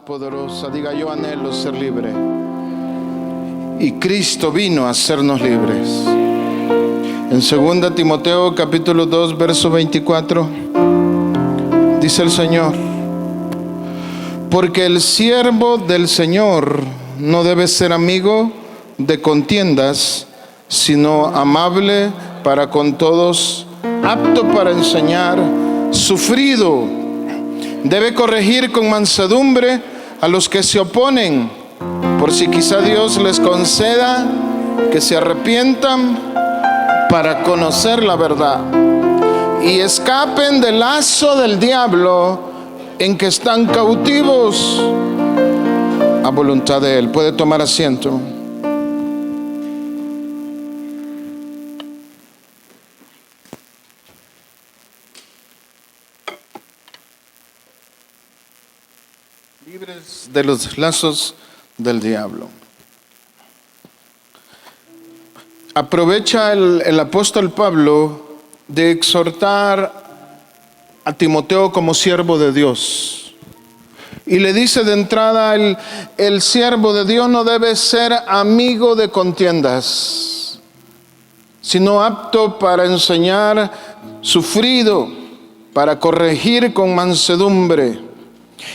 poderosa. Diga: yo anhelo ser libre. Y Cristo vino a hacernos libres. En 2 Timoteo capítulo 2 verso 24 dice el Señor: porque el siervo del Señor no debe ser amigo de contiendas, sino amable para con todos, apto para enseñar, sufrido. Debe corregir con mansedumbre a los que se oponen, por si quizá Dios les conceda que se arrepientan para conocer la verdad y escapen del lazo del diablo en que están cautivos a voluntad de Él. Puede tomar asiento. Libres de los lazos del diablo. Aprovecha el apóstol Pablo de exhortar a Timoteo como siervo de Dios. Y le dice de entrada: el siervo de Dios no debe ser amigo de contiendas, sino apto para enseñar, sufrido, para corregir con mansedumbre.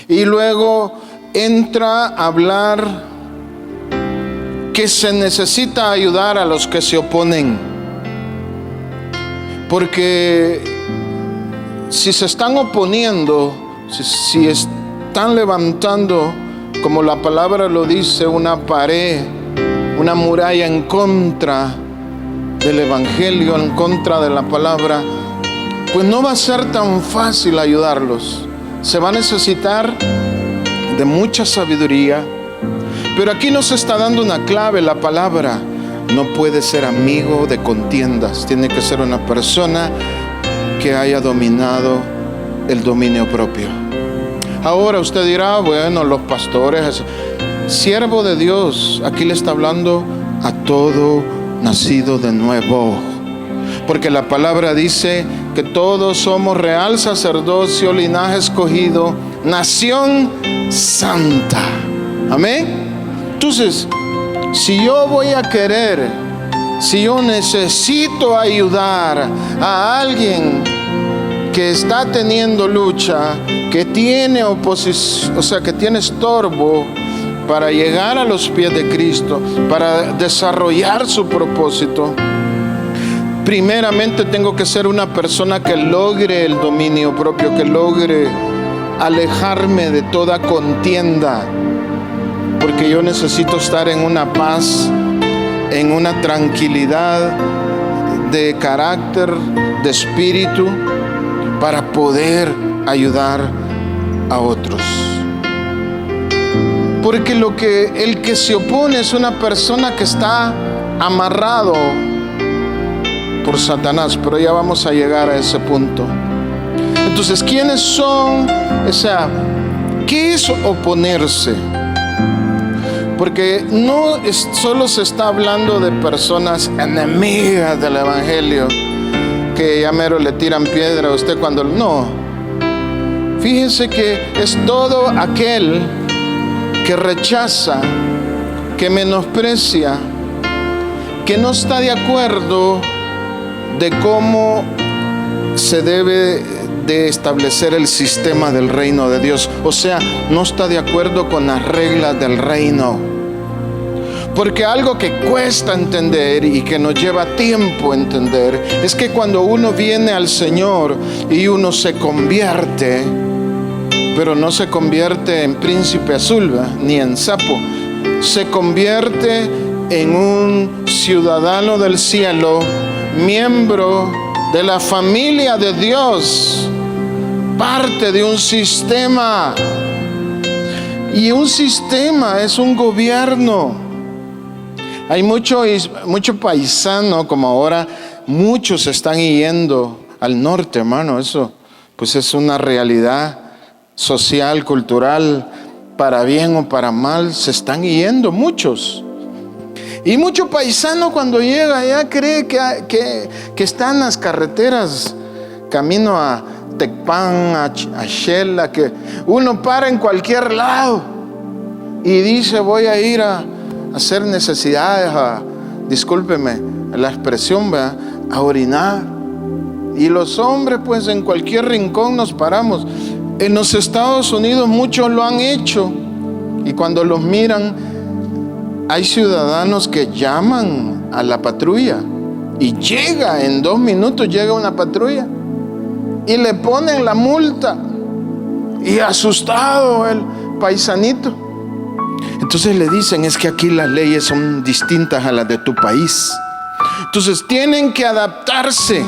Y luego entra a hablar que se necesita ayudar a los que se oponen. Porque si se están oponiendo, si están levantando, como la palabra lo dice, una pared, una muralla en contra del evangelio, en contra de la palabra, pues no va a ser tan fácil ayudarlos. Se va a necesitar de mucha sabiduría. Pero aquí nos está dando una clave la palabra: no puede ser amigo de contiendas. Tiene que ser una persona que haya dominado el dominio propio. Ahora usted dirá: bueno, los pastores, siervo de Dios. Aquí le está hablando a todo nacido de nuevo, porque la palabra dice que todos somos real sacerdocio, linaje escogido, nación santa. Amén. Entonces, si yo voy a querer, si yo necesito ayudar a alguien que está teniendo lucha, que tiene oposición, o sea, que tiene estorbo para llegar a los pies de Cristo, para desarrollar su propósito, primeramente tengo que ser una persona que logre el dominio propio, que logre alejarme de toda contienda. Porque yo necesito estar en una paz, en una tranquilidad de carácter, de espíritu, para poder ayudar a otros. Porque el que se opone es una persona que está amarrado por Satanás, pero ya vamos a llegar a ese punto. Entonces, ¿quiénes son? O sea, ¿qué es oponerse? Porque no solo se está hablando de personas enemigas del evangelio, que ya mero le tiran piedra a usted cuando... No, fíjese que es todo aquel que rechaza, que menosprecia, que no está de acuerdo de cómo se debe de establecer el sistema del reino de Dios. O sea, no está de acuerdo con las reglas del reino. Porque algo que cuesta entender y que nos lleva tiempo entender es que cuando uno viene al Señor y uno se convierte, pero no se convierte en príncipe azul, ¿verdad?, ni en sapo, se convierte en un ciudadano del cielo, miembro de la familia de Dios, parte de un sistema. Y un sistema es un gobierno. Hay mucho paisano, como ahora muchos están yendo al norte, hermano. Eso pues es una realidad social, cultural, para bien o para mal. Se están yendo muchos. Y mucho paisano cuando llega allá cree que está en las carreteras, camino a Tecpan, a Shela, que uno para en cualquier lado. y dice: voy a ir a hacer necesidades, discúlpeme la expresión, ¿verdad?, a orinar. Y los hombres, pues, en cualquier rincón nos paramos. En los Estados Unidos muchos lo han hecho, y cuando los miran, hay ciudadanos que llaman a la patrulla, y en 2 minutos llega una patrulla y le ponen la multa, y asustado el paisanito. Entonces le dicen: es que aquí las leyes son distintas a las de tu país. Entonces tienen que adaptarse,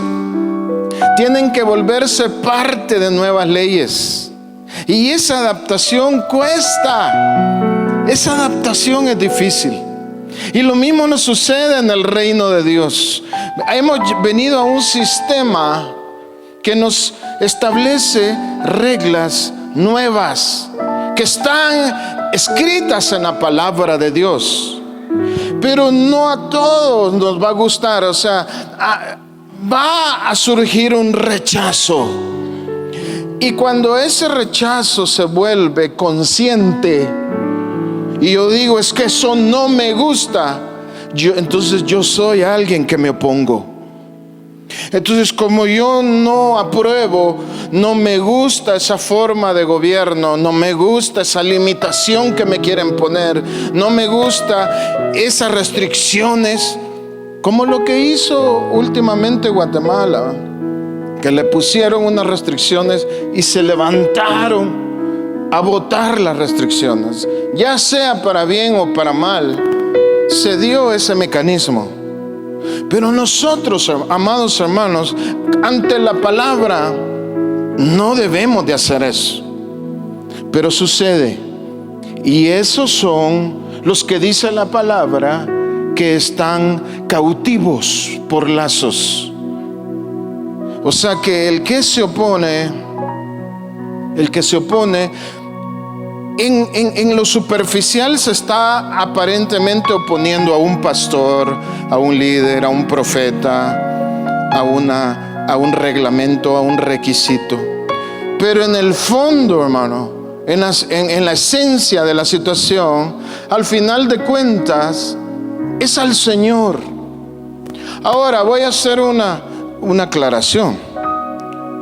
tienen que volverse parte de nuevas leyes, y esa adaptación cuesta. Esa adaptación es difícil. Y lo mismo nos sucede en el reino de Dios. Hemos venido a un sistema que nos establece reglas nuevas que están escritas en la palabra de Dios, pero no a todos nos va a gustar. O sea, va a surgir un rechazo, y cuando ese rechazo se vuelve consciente, y yo digo: es que eso no me gusta, entonces yo soy alguien que me opongo. Entonces, como yo no apruebo, no me gusta esa forma de gobierno, no me gusta esa limitación que me quieren poner, no me gusta esas restricciones, como lo que hizo últimamente Guatemala, que le pusieron unas restricciones y se levantaron a votar las restricciones, ya sea para bien o para mal. Se dio ese mecanismo. Pero nosotros, amados hermanos, ante la palabra no debemos de hacer eso. Pero sucede, y esos son los que dice la palabra que están cautivos por lazos. O sea que el que se opone en lo superficial se está aparentemente oponiendo a un pastor, a un líder, a un profeta, a un reglamento, a un requisito. Pero en el fondo, hermano, en la esencia de la situación, al final de cuentas, es al Señor. Ahora voy a hacer una aclaración.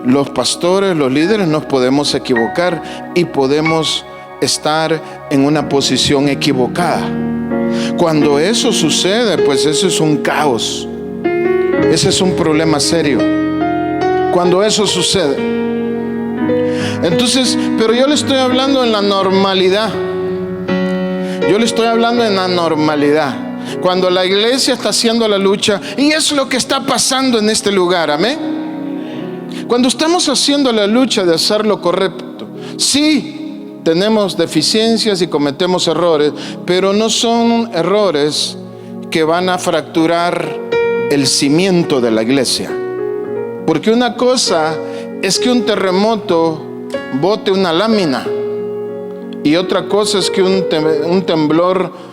Los pastores, los líderes, nos podemos equivocar y podemos estar en una posición equivocada. Cuando eso sucede, pues eso es un caos. Ese es un problema serio. Cuando eso sucede. Entonces, pero yo le estoy hablando en la normalidad. Yo le estoy hablando en la normalidad. Cuando la iglesia está haciendo la lucha, y es lo que está pasando en este lugar, amén. Cuando estamos haciendo la lucha de hacer lo correcto, sí, tenemos deficiencias y cometemos errores, pero no son errores que van a fracturar el cimiento de la iglesia. Porque una cosa es que un terremoto bote una lámina, y otra cosa es que un temblor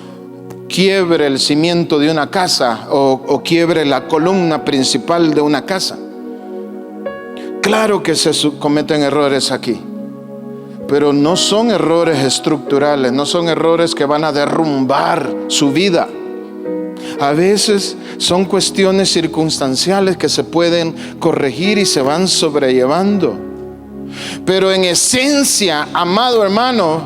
quiebre el cimiento de una casa o quiebre la columna principal de una casa. Claro que se cometen errores aquí, pero no son errores estructurales, no son errores que van a derrumbar su vida. A veces son cuestiones circunstanciales que se pueden corregir y se van sobrellevando. Pero en esencia, amado hermano,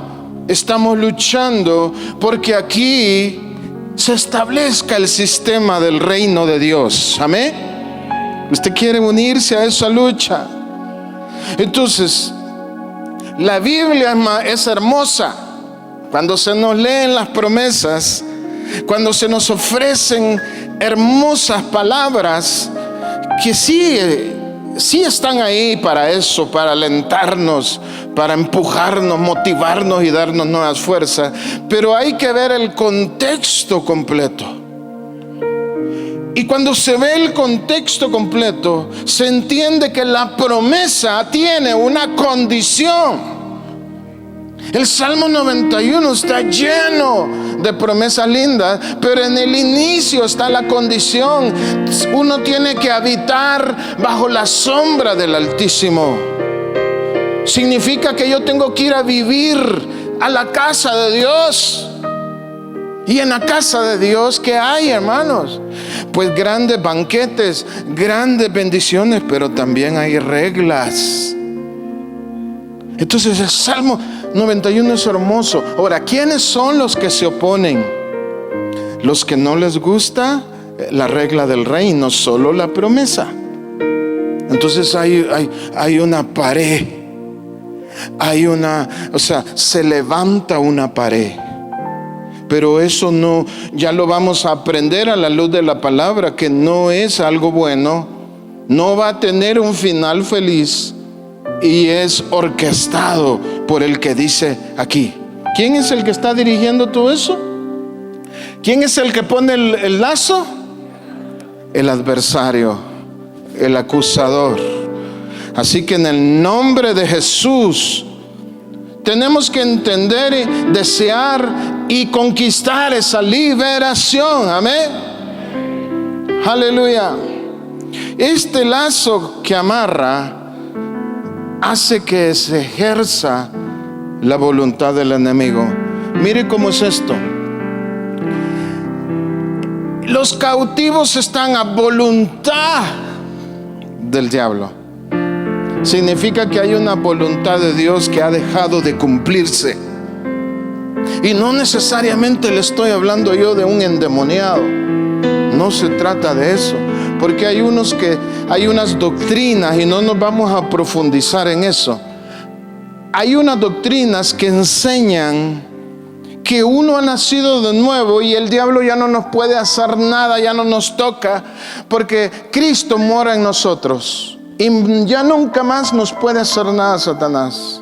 estamos luchando porque aquí se establezca el sistema del reino de Dios. Amén. Usted quiere unirse a esa lucha. Entonces, la Biblia es hermosa. Cuando se nos leen las promesas, cuando se nos ofrecen hermosas palabras que sí están ahí para eso, para alentarnos, para empujarnos, motivarnos y darnos nuevas fuerzas. Pero hay que ver el contexto completo. Y cuando se ve el contexto completo, se entiende que la promesa tiene una condición. El Salmo 91 está lleno de promesas lindas, pero en el inicio está la condición. Uno tiene que habitar bajo la sombra del Altísimo. Significa que yo tengo que ir a vivir a la casa de Dios. Y en la casa de Dios, ¿qué hay, hermanos? Pues grandes banquetes, grandes bendiciones, pero también hay reglas. Entonces el Salmo 91 es hermoso. Ahora, ¿quiénes son los que se oponen? Los que no les gusta la regla del reino, solo la promesa. Entonces hay una pared. Se levanta una pared. Pero eso no, ya lo vamos a aprender a la luz de la palabra, que no es algo bueno, no va a tener un final feliz, y es orquestado por el que dice aquí. ¿Quién es el que está dirigiendo todo eso? ¿Quién es el que pone el lazo? El adversario, el acusador. Así que en el nombre de Jesús tenemos que entender, desear y conquistar esa liberación. Amén. Aleluya. Este lazo que amarra hace que se ejerza la voluntad del enemigo. Mire cómo es esto. Los cautivos están a voluntad del diablo. Significa que hay una voluntad de Dios que ha dejado de cumplirse. Y no necesariamente le estoy hablando yo de un endemoniado. No se trata de eso. Porque hay unas doctrinas, y no nos vamos a profundizar en eso. Hay unas doctrinas que enseñan que uno ha nacido de nuevo y el diablo ya no nos puede hacer nada, ya no nos toca, porque Cristo mora en nosotros. Y ya nunca más nos puede hacer nada Satanás.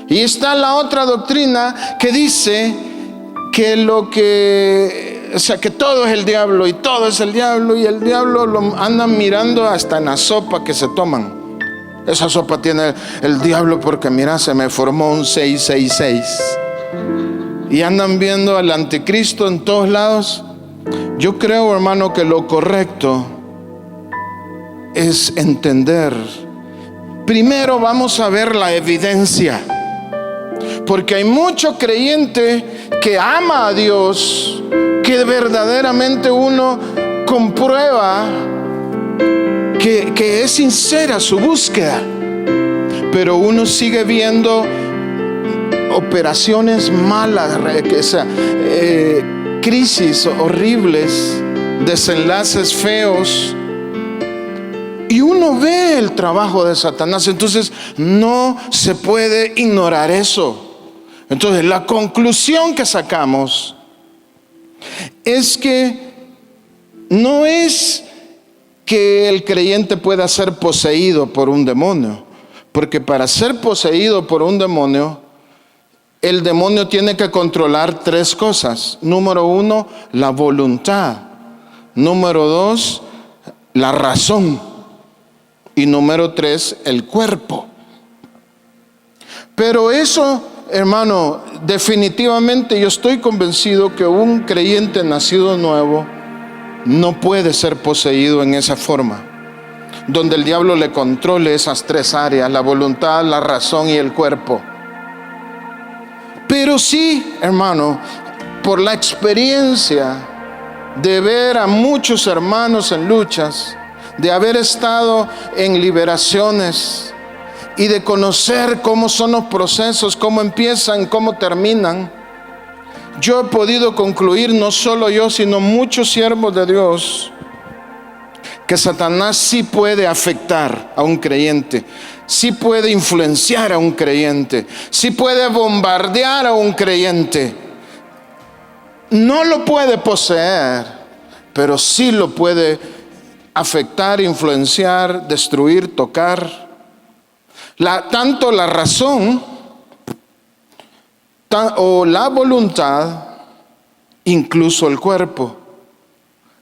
Y está la otra doctrina que dice que todo es el diablo y todo es el diablo, y el diablo lo andan mirando hasta en la sopa que se toman. Esa sopa tiene el diablo porque mira, se me formó un 666. Y andan viendo al anticristo en todos lados. Yo creo, hermano, que lo correcto es entender. Primero vamos a ver la evidencia, porque hay mucho creyente que ama a Dios, que verdaderamente uno comprueba que es sincera su búsqueda, pero uno sigue viendo operaciones malas, crisis horribles, desenlaces feos. Y uno ve el trabajo de Satanás. Entonces no se puede ignorar eso. Entonces la conclusión que sacamos es que no es que el creyente pueda ser poseído por un demonio. Porque para ser poseído por un demonio, el demonio tiene que controlar tres cosas. Número 1, la voluntad. Número 2, la razón. Y número 3, el cuerpo. Pero eso, hermano, definitivamente yo estoy convencido que un creyente nacido nuevo no puede ser poseído en esa forma, donde el diablo le controle esas tres áreas: la voluntad, la razón y el cuerpo. Pero sí, hermano, por la experiencia de ver a muchos hermanos en luchas, de haber estado en liberaciones y de conocer cómo son los procesos, cómo empiezan, cómo terminan, yo he podido concluir, no solo yo, sino muchos siervos de Dios, que Satanás sí puede afectar a un creyente, sí puede influenciar a un creyente, sí puede bombardear a un creyente. No lo puede poseer, pero sí lo puede afectar, influenciar, destruir, tocar. Tanto la razón o la voluntad, incluso el cuerpo.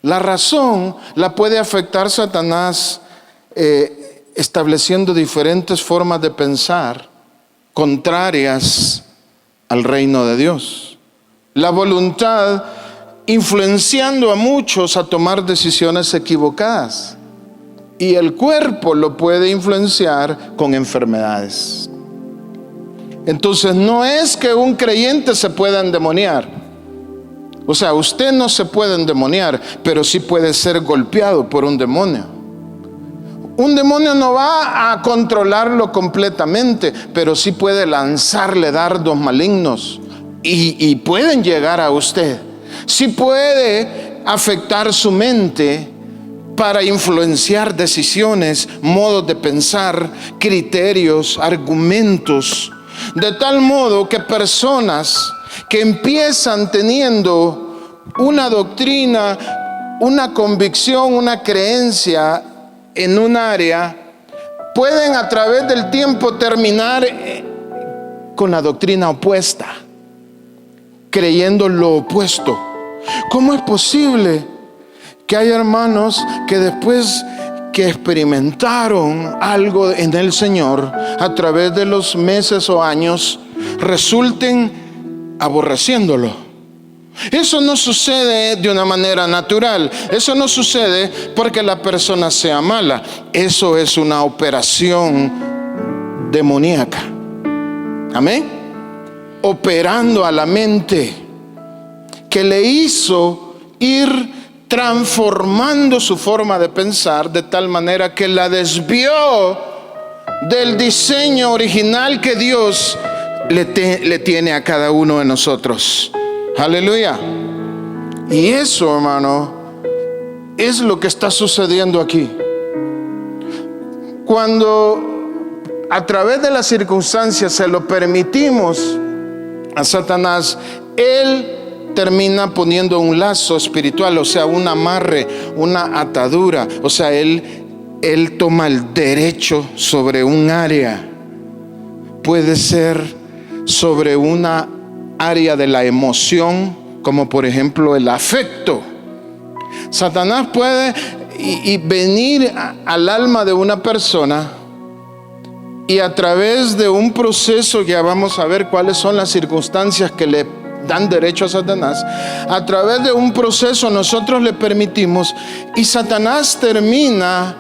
La razón la puede afectar Satanás estableciendo diferentes formas de pensar contrarias al reino de Dios. La voluntad influenciando a muchos a tomar decisiones equivocadas. Y el cuerpo lo puede influenciar con enfermedades. Entonces no es que un creyente se pueda endemoniar. O sea, usted no se puede endemoniar, pero sí puede ser golpeado por un demonio. Un demonio no va a controlarlo completamente, pero sí puede lanzarle dardos malignos y pueden llegar a usted. Sí puede afectar su mente para influenciar decisiones, modos de pensar, criterios, argumentos, de tal modo que personas que empiezan teniendo una doctrina, una convicción, una creencia en un área, pueden a través del tiempo terminar con la doctrina opuesta, creyendo lo opuesto. ¿Cómo es posible que hay hermanos que después que experimentaron algo en el Señor a través de los meses o años resulten aborreciéndolo? Eso no sucede de una manera natural. Eso no sucede porque la persona sea mala. Eso es una operación demoníaca. Amén. Operando a la mente, que le hizo ir transformando su forma de pensar de tal manera que la desvió del diseño original que Dios le tiene a cada uno de nosotros. Aleluya. Y eso, hermano, es lo que está sucediendo aquí. Cuando a través de las circunstancias se lo permitimos a Satanás, él termina poniendo un lazo espiritual, o sea, un amarre, una atadura. O sea, él toma el derecho sobre un área. Puede ser sobre una área de la emoción, como por ejemplo el afecto. Satanás puede venir al alma de una persona y a través de un proceso, ya vamos a ver cuáles son las circunstancias que le dan derecho a Satanás. A través de un proceso nosotros le permitimos, y Satanás termina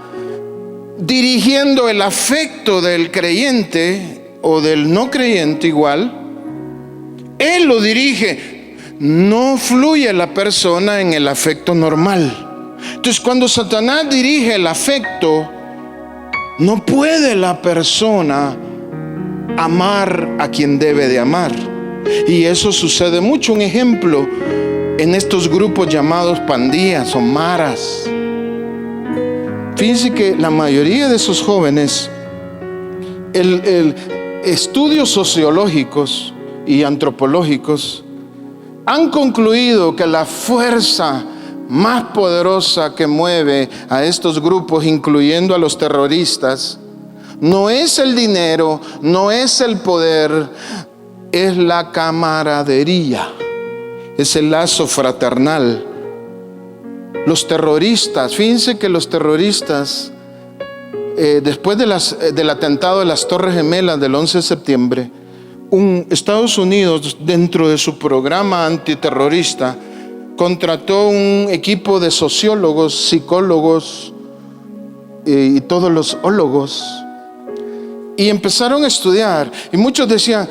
dirigiendo el afecto del creyente o del no creyente igual. Él lo dirige. No fluye la persona en el afecto normal. Entonces, cuando Satanás dirige el afecto, no puede la persona amar a quien debe de amar. Y eso sucede mucho. Un ejemplo, en estos grupos llamados pandillas o maras. Fíjense que la mayoría de esos jóvenes, estudios sociológicos y antropológicos han concluido que la fuerza más poderosa que mueve a estos grupos, incluyendo a los terroristas, no es el dinero, no es el poder, es la camaradería, es el lazo fraternal. Los terroristas, fíjense que los terroristas, después del atentado de las Torres Gemelas del 11 de septiembre, Estados Unidos, dentro de su programa antiterrorista, contrató un equipo de sociólogos, psicólogos y todos los ólogos, y empezaron a estudiar. Y muchos decían,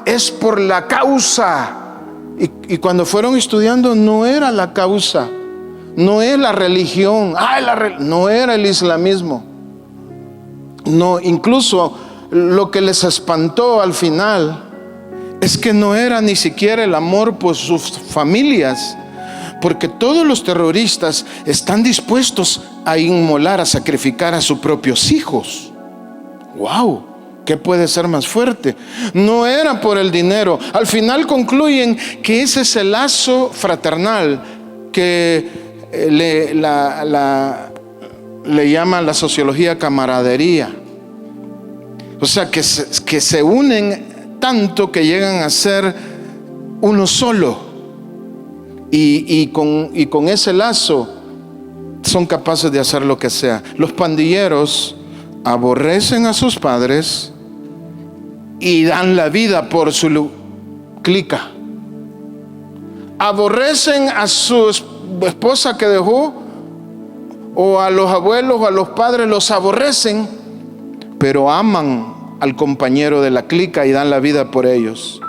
es por la causa. Y cuando fueron estudiando, no era la causa, no es la religión, no era el islamismo. No, incluso lo que les espantó al final es que no era ni siquiera el amor por sus familias, porque todos los terroristas están dispuestos a inmolar, a sacrificar a sus propios hijos. ¡Wow! ¿Qué puede ser más fuerte? No era por el dinero. Al final concluyen que ese es el lazo fraternal que le llama la sociología camaradería. O sea, que se unen tanto que llegan a ser uno solo. Y con ese lazo son capaces de hacer lo que sea. Los pandilleros aborrecen a sus padres y dan la vida por su clica. Aborrecen a su esposa que dejó, o a los abuelos o a los padres, los aborrecen, pero aman al compañero de la clica y dan la vida por ellos.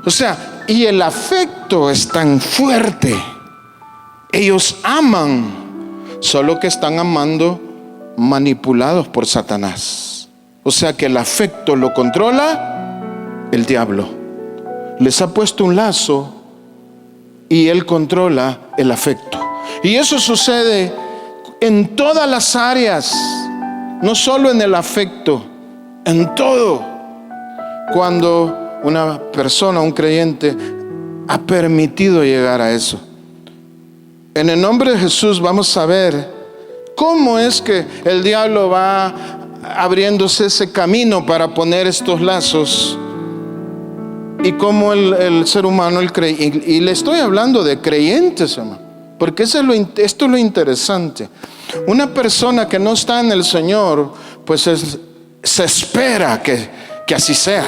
O sea, y el afecto es tan fuerte. Ellos aman, solo que están amando manipulados por Satanás. O sea que el afecto lo controla el diablo. Les ha puesto un lazo y él controla el afecto. Y eso sucede en todas las áreas, no solo en el afecto, en todo. Cuando una persona, un creyente, ha permitido llegar a eso. En el nombre de Jesús vamos a ver cómo es que el diablo va abriéndose ese camino para poner estos lazos y cómo el ser humano, y le estoy hablando de creyentes, hermano, porque esto es lo interesante. Una persona que no está en el Señor, pues se espera que así sea.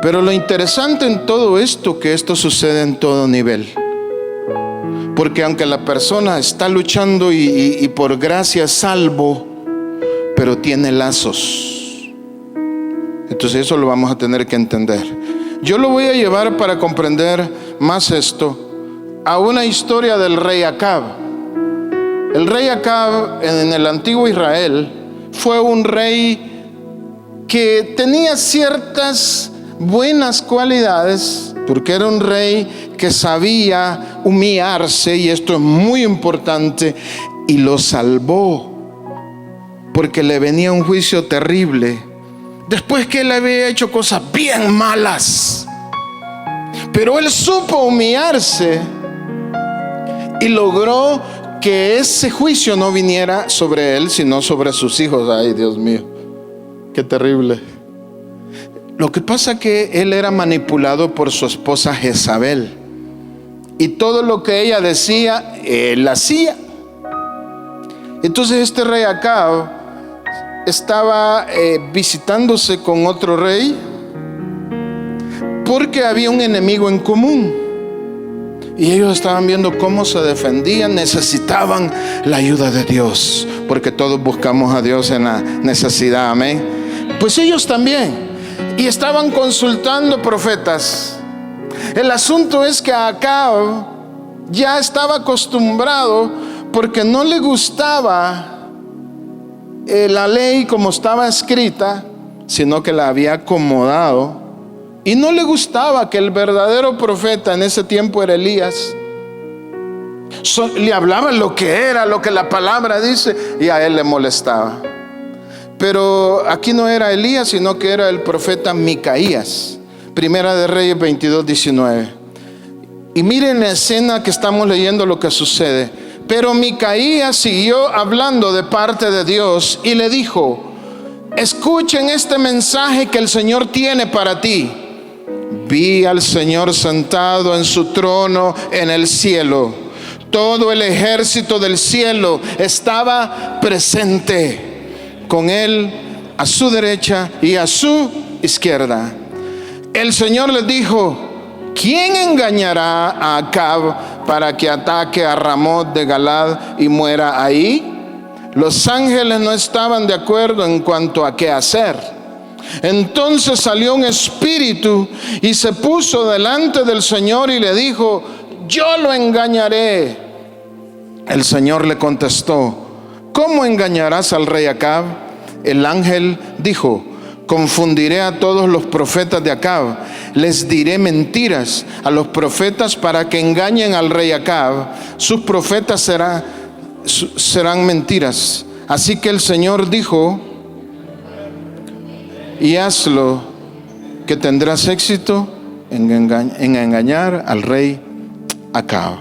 Pero lo interesante en todo esto, que esto sucede en todo nivel. Porque aunque la persona está luchando y por gracia es salvo, pero tiene lazos. Entonces eso lo vamos a tener que entender. Yo lo voy a llevar para comprender más esto a una historia del rey Acab. El rey Acab en el antiguo Israel fue un rey que tenía ciertas buenas cualidades, porque era un rey que sabía humillarse, y esto es muy importante, y lo salvó, porque le venía un juicio terrible después que él había hecho cosas bien malas. Pero él supo humillarse y logró que ese juicio no viniera sobre él, sino sobre sus hijos. Ay, Dios mío, qué terrible. Lo que pasa es que él era manipulado por su esposa Jezabel, y todo lo que ella decía, él hacía. Entonces este rey Acab estaba visitándose con otro rey, porque había un enemigo en común, y ellos estaban viendo cómo se defendían. Necesitaban la ayuda de Dios, porque todos buscamos a Dios en la necesidad, amén. Pues ellos también, y estaban consultando profetas. El asunto es que Acab ya estaba acostumbrado, porque no le gustaba la ley como estaba escrita, sino que la había acomodado, y no le gustaba que el verdadero profeta en ese tiempo era Elías. Le hablaba lo que era, lo que la palabra dice, y a él le molestaba. Pero aquí no era Elías, sino que era el profeta Micaías. Primera de Reyes 22:19. Y miren la escena que estamos leyendo, lo que sucede. Pero Micaías siguió hablando de parte de Dios y le dijo: escuchen este mensaje que el Señor tiene para ti. Vi al Señor sentado en su trono en el cielo. Todo el ejército del cielo estaba presente, con él a su derecha y a su izquierda. El Señor les dijo: ¿quién engañará a Acab para que ataque a Ramot de Galad y muera ahí? Los ángeles no estaban de acuerdo en cuanto a qué hacer. Entonces salió un espíritu y se puso delante del Señor y le dijo: yo lo engañaré. El Señor le contestó: ¿cómo engañarás al rey Acab? El ángel dijo: confundiré a todos los profetas de Acab. Les diré mentiras a los profetas para que engañen al rey Acab. Sus profetas serán mentiras. Así que el Señor dijo: y hazlo, que tendrás éxito en engañar al rey Acab.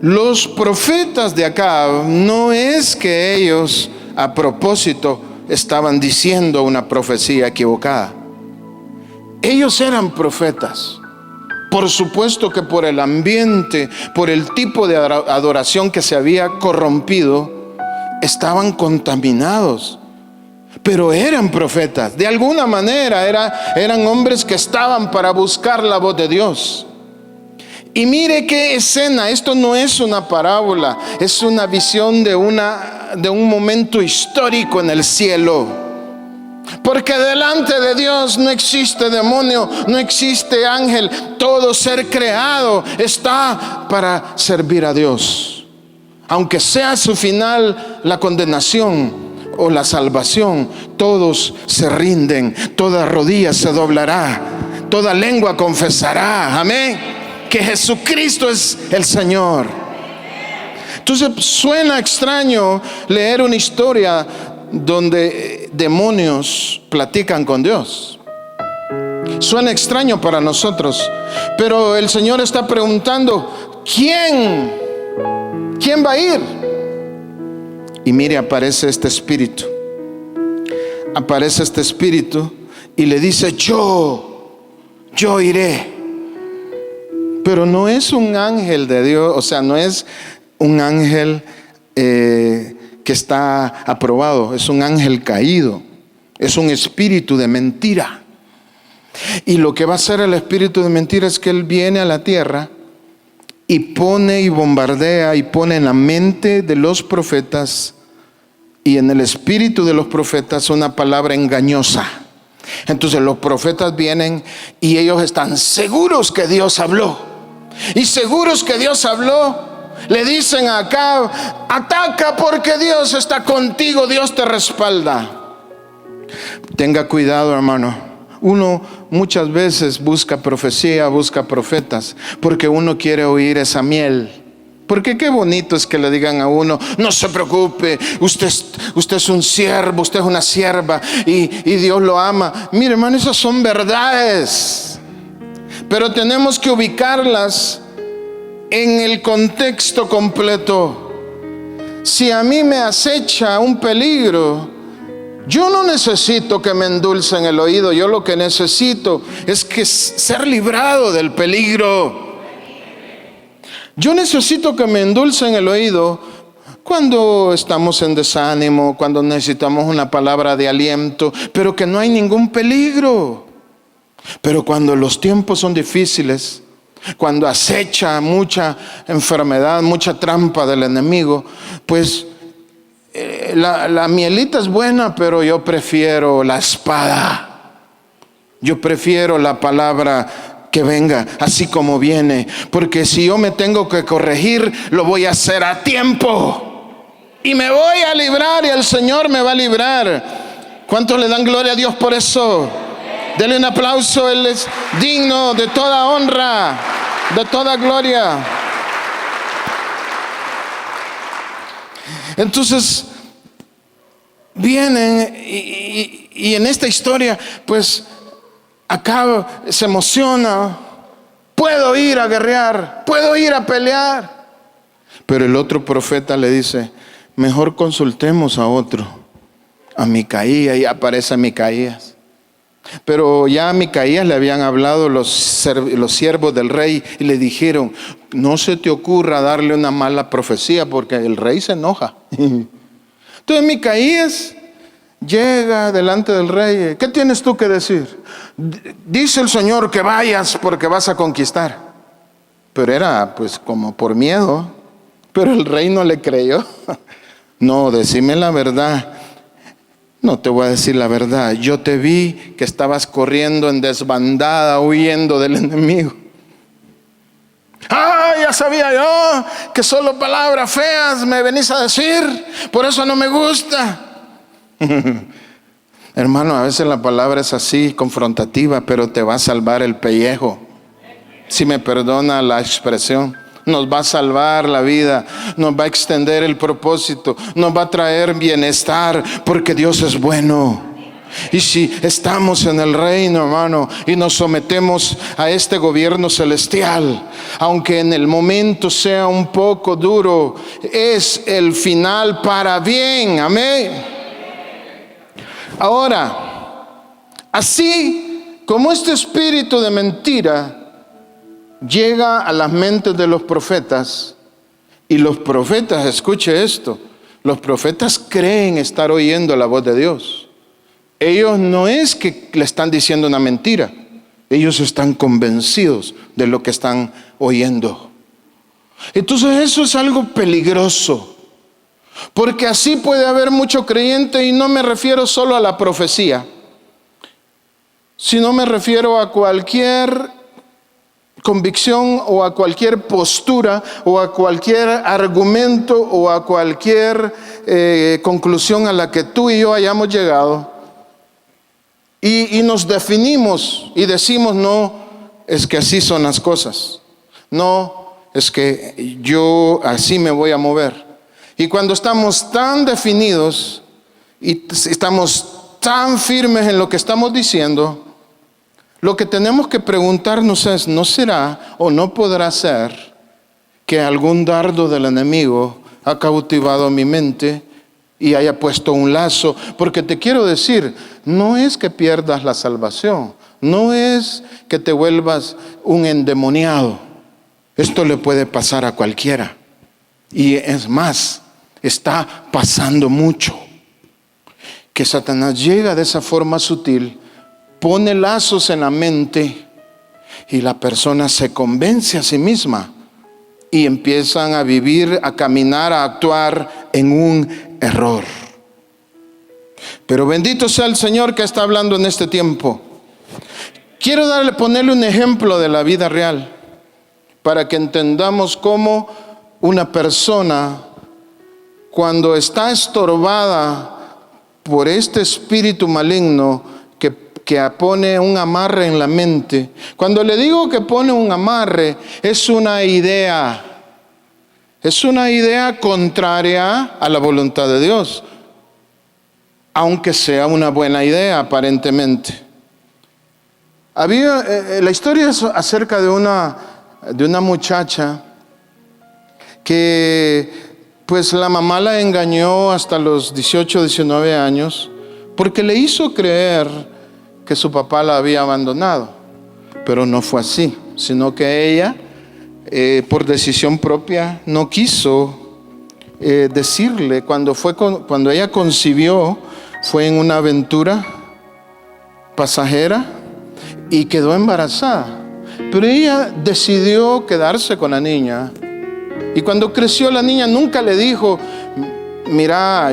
Los profetas de Acab, no es que ellos a propósito estaban diciendo una profecía equivocada. Ellos eran profetas. Por supuesto que por el ambiente, por el tipo de adoración que se había corrompido, estaban contaminados. Pero eran profetas. De alguna manera eran hombres que estaban para buscar la voz de Dios. Y mire qué escena. Esto no es una parábola, es una visión de un momento histórico en el cielo. Porque delante de Dios no existe demonio, no existe ángel. Todo ser creado está para servir a Dios. Aunque sea su final la condenación o la salvación, todos se rinden, toda rodilla se doblará, toda lengua confesará, amén, que Jesucristo es el Señor. Entonces suena extraño leer una historia donde demonios platican con Dios. Suena extraño para nosotros, pero el Señor está preguntando: ¿quién va a ir? Y mire, aparece este espíritu y le dice: yo iré. Pero no es un ángel de Dios, o sea, no es un ángel que está aprobado, es un ángel caído, es un espíritu de mentira. Y lo que va a hacer el espíritu de mentira es que él viene a la tierra y pone y bombardea y pone en la mente de los profetas y en el espíritu de los profetas una palabra engañosa. Entonces los profetas vienen y ellos están seguros que Dios habló, y seguros que Dios habló, le dicen a Acab: ataca porque Dios está contigo, Dios te respalda. Tenga cuidado, hermano. Uno muchas veces busca profecía, busca profetas, porque uno quiere oír esa miel. Porque qué bonito es que le digan a uno: no se preocupe, usted es un siervo, usted es una sierva y Dios lo ama. Mire, hermano, esas son verdades, pero tenemos que ubicarlas en el contexto completo. Si a mí me acecha un peligro, yo no necesito que me endulcen el oído. Yo lo que necesito es que ser librado del peligro. Yo necesito que me endulcen el oído cuando estamos en desánimo, cuando necesitamos una palabra de aliento, pero que no hay ningún peligro. Pero cuando los tiempos son difíciles, cuando acecha mucha enfermedad, mucha trampa del enemigo, pues la mielita es buena, pero yo prefiero la espada. Yo prefiero la palabra que venga así como viene, porque si yo me tengo que corregir, lo voy a hacer a tiempo y me voy a librar, y el Señor me va a librar. ¿Cuántos le dan gloria a Dios por eso? Denle un aplauso. Él es digno de toda honra, de toda gloria. Entonces vienen y en esta historia pues Acab se emociona: puedo ir a guerrear, puedo ir a pelear. Pero el otro profeta le dice: mejor consultemos a otro, a Micaías. Y aparece Micaías. Pero ya a Micaías le habían hablado los siervos del rey y le dijeron: no se te ocurra darle una mala profecía, porque el rey se enoja. Entonces Micaías llega delante del rey: ¿qué tienes tú que decir? Dice el Señor que vayas porque vas a conquistar. Pero era pues como por miedo. Pero el rey no le creyó. No, decime la verdad. No te voy a decir la verdad. Yo te vi que estabas corriendo en desbandada, huyendo del enemigo. Ya sabía yo que solo palabras feas me venís a decir, por eso no me gusta. Hermano, a veces la palabra es así, confrontativa, pero te va a salvar el pellejo. Si me perdona la expresión. Nos va a salvar la vida, nos va a extender el propósito, nos va a traer bienestar, porque Dios es bueno. Y si estamos en el reino, hermano, y nos sometemos a este gobierno celestial, aunque en el momento sea un poco duro, es el final para bien. Amén. Ahora, así como este espíritu de mentira llega a las mentes de los profetas, y los profetas, escuche esto, los profetas creen estar oyendo la voz de Dios. Ellos no es que le están diciendo una mentira, ellos están convencidos de lo que están oyendo. Entonces eso es algo peligroso, porque así puede haber mucho creyente, y no me refiero solo a la profecía, sino me refiero a cualquier convicción o a cualquier postura o a cualquier argumento o a cualquier conclusión a la que tú y yo hayamos llegado y nos definimos y decimos: no, es que así son las cosas, no, es que yo así me voy a mover. Y cuando estamos tan definidos y estamos tan firmes en lo que estamos diciendo, lo que tenemos que preguntarnos es: ¿no será o no podrá ser que algún dardo del enemigo ha cautivado mi mente y haya puesto un lazo? Porque te quiero decir, no es que pierdas la salvación, no es que te vuelvas un endemoniado. Esto le puede pasar a cualquiera. Y es más, está pasando mucho. Que Satanás llega de esa forma sutil, pone lazos en la mente y la persona se convence a sí misma y empiezan a vivir, a caminar, a actuar en un error. Pero bendito sea el Señor que está hablando en este tiempo. Quiero ponerle un ejemplo de la vida real para que entendamos cómo una persona, cuando está estorbada por este espíritu maligno que pone un amarre en la mente. Cuando le digo que pone un amarre, es una idea contraria a la voluntad de Dios, aunque sea una buena idea aparentemente. La historia es acerca de una muchacha que pues la mamá la engañó hasta los 18, 19 años porque le hizo creer que su papá la había abandonado. Pero no fue así, sino que ella, por decisión propia, no quiso decirle. Cuando ella concibió, fue en una aventura pasajera y quedó embarazada. Pero ella decidió quedarse con la niña. Y cuando creció la niña nunca le dijo: mira,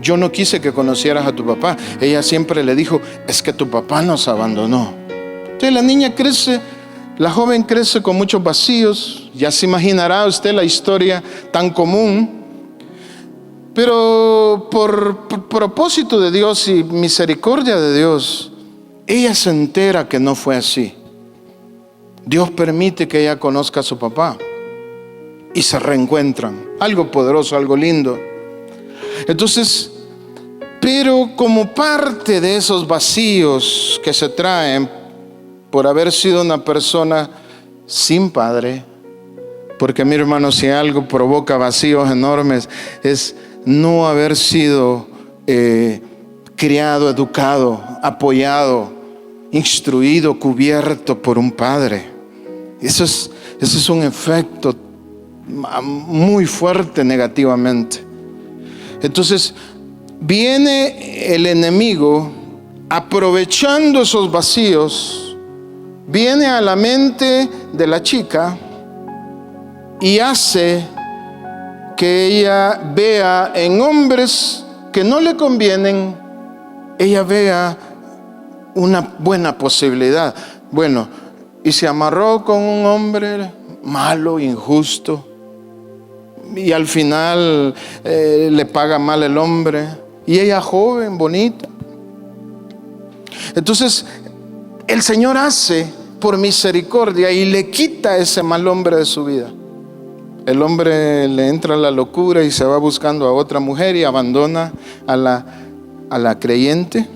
yo no quise que conocieras a tu papá. Ella siempre le dijo: es que tu papá nos abandonó. Entonces la niña crece, la joven crece con muchos vacíos. Ya se imaginará usted la historia tan común. Pero por propósito de Dios y misericordia de Dios, ella se entera que no fue así. Dios permite que ella conozca a su papá y se reencuentran. Algo poderoso, algo lindo. Entonces, pero como parte de esos vacíos que se traen por haber sido una persona sin padre, porque mi hermano, si algo provoca vacíos enormes, es no haber sido criado, educado, apoyado, instruido, cubierto por un padre. Eso es un efecto muy fuerte negativamente. Entonces viene el enemigo aprovechando esos vacíos, viene a la mente de la chica y hace que ella vea en hombres que no le convienen, ella vea una buena posibilidad. Bueno, y se amarró con un hombre malo, injusto, y al final le paga mal el hombre, y ella joven, bonita. Entonces el Señor hace por misericordia y le quita ese mal hombre de su vida. El hombre le entra la locura y se va buscando a otra mujer y abandona a la creyente.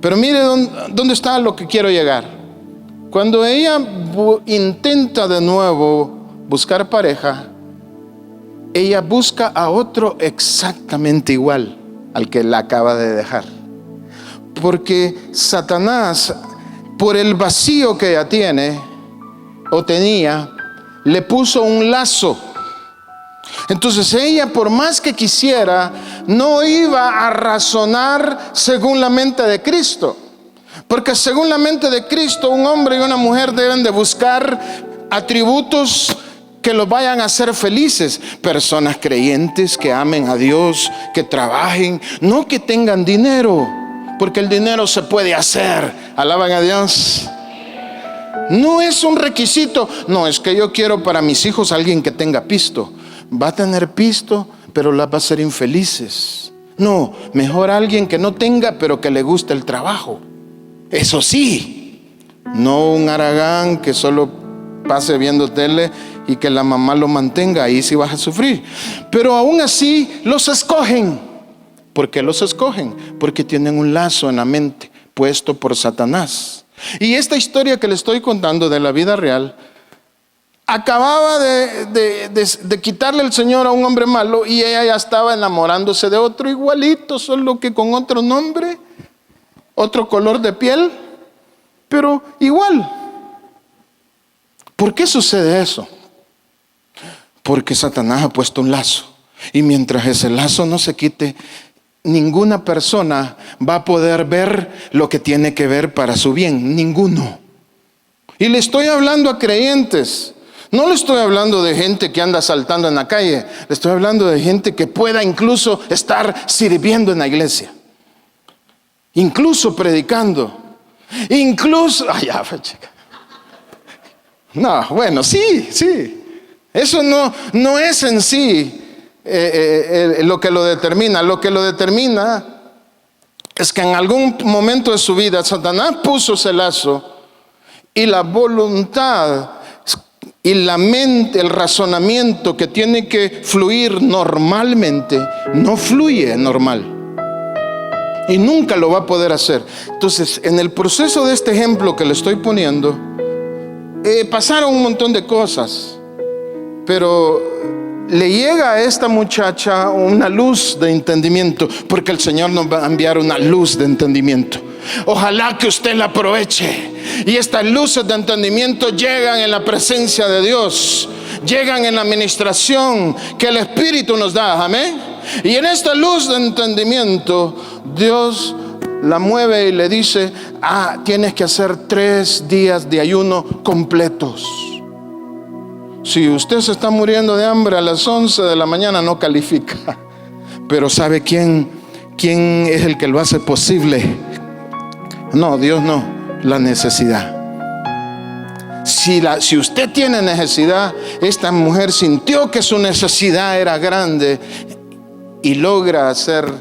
Pero mire dónde está lo que quiero llegar. Cuando ella intenta de nuevo buscar pareja, ella busca a otro exactamente igual al que la acaba de dejar. Porque Satanás, por el vacío que ella tiene o tenía, le puso un lazo. Entonces ella, por más que quisiera, no iba a razonar según la mente de Cristo. Porque según la mente de Cristo, un hombre y una mujer deben de buscar atributos que los vayan a hacer felices. Personas creyentes que amen a Dios, que trabajen, no que tengan dinero. Porque el dinero se puede hacer. Alaban a Dios. No es un requisito. No, es que yo quiero para mis hijos alguien que tenga pisto. Va a tener pisto, pero las va a hacer infelices. No, mejor alguien que no tenga, pero que le guste el trabajo. Eso sí, no un haragán que solo pase viendo tele y que la mamá lo mantenga. Ahí sí vas a sufrir. Pero aún así los escogen. ¿Por qué los escogen? Porque tienen un lazo en la mente puesto por Satanás. Y esta historia que le estoy contando de la vida real, acababa de quitarle el Señor a un hombre malo, y ella ya estaba enamorándose de otro igualito, solo que con otro nombre, otro color de piel, pero igual. ¿Por qué sucede eso? Porque Satanás ha puesto un lazo, y mientras ese lazo no se quite, ninguna persona va a poder ver lo que tiene que ver para su bien. Ninguno. Y le estoy hablando a creyentes. No le estoy hablando de gente que anda saltando en la calle. Le estoy hablando de gente que pueda incluso estar sirviendo en la iglesia, incluso predicando, incluso... No, bueno, sí. Eso no es en sí lo que lo determina. Lo que lo determina es que en algún momento de su vida Satanás puso ese lazo, y la voluntad y la mente, el razonamiento que tiene que fluir normalmente, no fluye normal. Y nunca lo va a poder hacer. Entonces, en el proceso de este ejemplo que le estoy poniendo, pasaron un montón de cosas. Pero le llega a esta muchacha una luz de entendimiento, porque el Señor nos va a enviar una luz de entendimiento. Ojalá que usted la aproveche. Y estas luces de entendimiento llegan en la presencia de Dios, llegan en la administración que el Espíritu nos da. Amén. Y en esta luz de entendimiento, Dios la mueve y le dice: tienes que hacer 3 días de ayuno completos. Si usted se está muriendo de hambre a las 11 de la mañana, no califica. Pero ¿sabe quién es el que lo hace posible? No, Dios no. La necesidad. Si usted tiene necesidad, esta mujer sintió que su necesidad era grande y logra hacer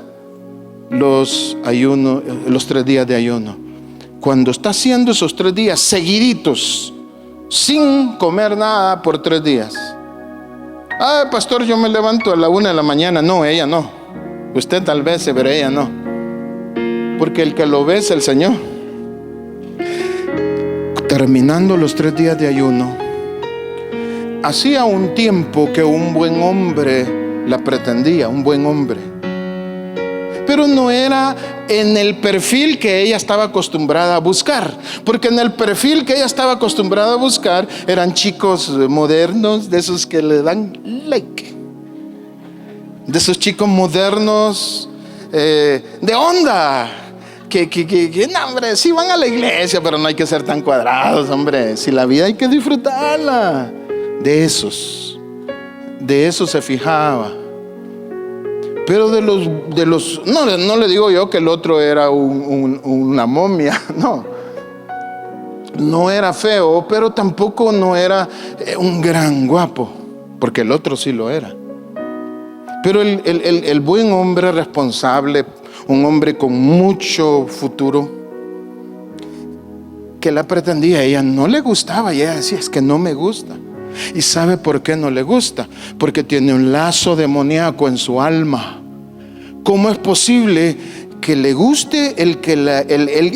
los 3 días de ayuno. Cuando está haciendo esos 3 días seguiditos, sin comer nada por 3 días. Pastor, yo me levanto a la 1 de la mañana. No, ella no. Usted tal vez, pero ella no. Porque el que lo ve es el Señor. Terminando los 3 días de ayuno, hacía un tiempo que un buen hombre la pretendía, un buen hombre. Pero no era en el perfil que ella estaba acostumbrada a buscar. Porque en el perfil que ella estaba acostumbrada a buscar eran chicos modernos, de esos que le dan like, de esos chicos modernos de onda, que no, hombre, sí van a la iglesia, pero no hay que ser tan cuadrados, hombre. Si la vida hay que disfrutarla. De esos se fijaba. Pero de los no le digo yo que el otro era una momia, no era feo, pero tampoco no era un gran guapo, porque el otro sí lo era. Pero el buen hombre responsable, un hombre con mucho futuro, que la pretendía, a ella no le gustaba, y ella decía: es que no me gusta. ¿Y sabe por qué no le gusta? Porque tiene un lazo demoníaco en su alma. ¿Cómo es posible que le guste el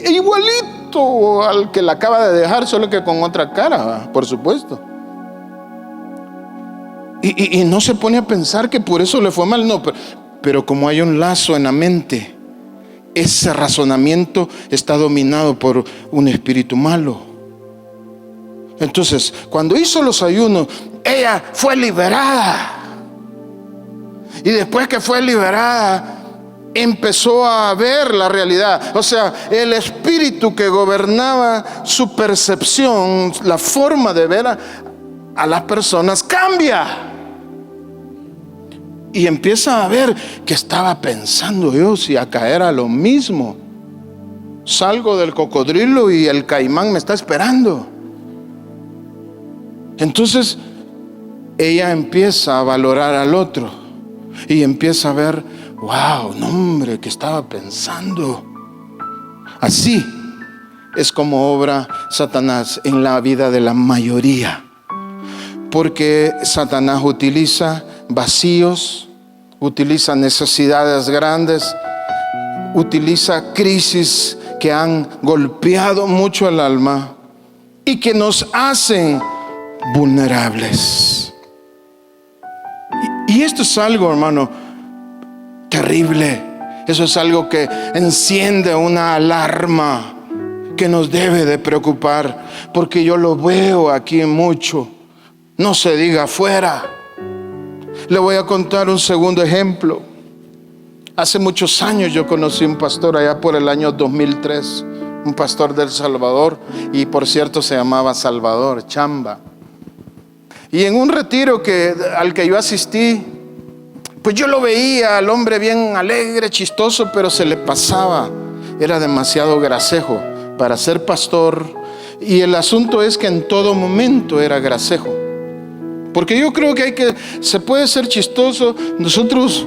igualito al que la acaba de dejar, solo que con otra cara? Por supuesto. Y no se pone a pensar que por eso le fue mal. No, pero como hay un lazo en la mente, ese razonamiento está dominado por un espíritu malo. Entonces, cuando hizo los ayunos, ella fue liberada. Y después que fue liberada, empezó a ver la realidad. O sea, el espíritu que gobernaba su percepción, la forma de ver a las personas, cambia. Y empieza a ver que estaba pensando yo si a caer a lo mismo. salgo del cocodrilo y el caimán me está esperando. Entonces ella empieza a valorar al otro y empieza a ver, wow, no hombre, ¿qué estaba pensando? Así es como obra Satanás en la vida de la mayoría. Porque Satanás utiliza vacíos, utiliza necesidades grandes, utiliza crisis que han golpeado mucho el alma y que nos hacen vulnerables. Y esto es algo, hermano, terrible. Eso es algo que enciende una alarma que nos debe de preocupar, porque yo lo veo aquí mucho. No se diga afuera. Le voy a contar un segundo ejemplo. Hace muchos años yo conocí un pastor allá por el año 2003, un pastor del Salvador, y por cierto se llamaba Salvador Chamba. Y en un retiro al que yo asistí, pues yo lo veía al hombre bien alegre, chistoso, pero se le pasaba. Era demasiado gracejo para ser pastor. Y el asunto es que en todo momento era gracejo. Porque yo creo que se puede ser chistoso. Nosotros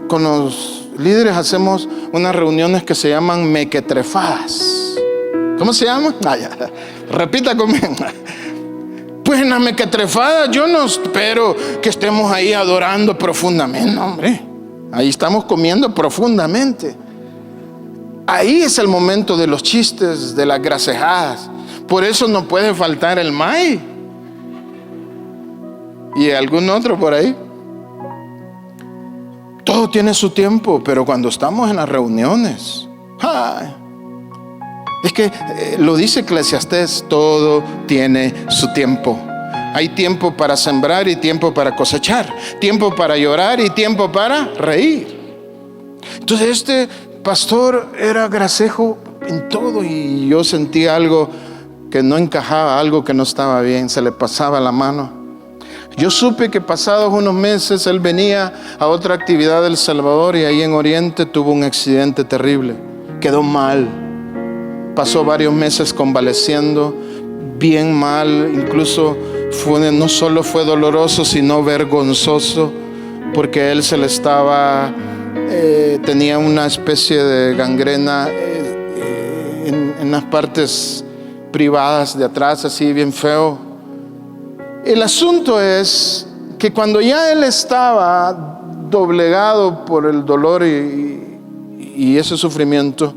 con los líderes hacemos unas reuniones que se llaman mequetrefadas. ¿Cómo se llama? Repita conmigo. Pues en la mequetrefada yo no espero que estemos ahí adorando profundamente, hombre. Ahí estamos comiendo profundamente. Ahí es el momento de los chistes, de las gracejadas. Por eso no puede faltar el maíz y algún otro por ahí. Todo tiene su tiempo, pero cuando estamos en las reuniones, es que lo dice Eclesiastés, todo tiene su tiempo. Hay tiempo para sembrar y tiempo para cosechar, tiempo para llorar y tiempo para reír. Entonces este pastor era gracejo en todo y yo sentí algo que no encajaba, algo que no estaba bien, se le pasaba la mano. Yo supe que pasados unos meses él venía a otra actividad del Salvador y ahí en Oriente tuvo un accidente terrible, quedó mal, pasó varios meses convaleciendo, bien mal, incluso no solo fue doloroso sino vergonzoso, porque él se le estaba, tenía una especie de gangrena en las partes privadas de atrás, así bien feo. El asunto es que cuando ya él estaba doblegado por el dolor y ese sufrimiento,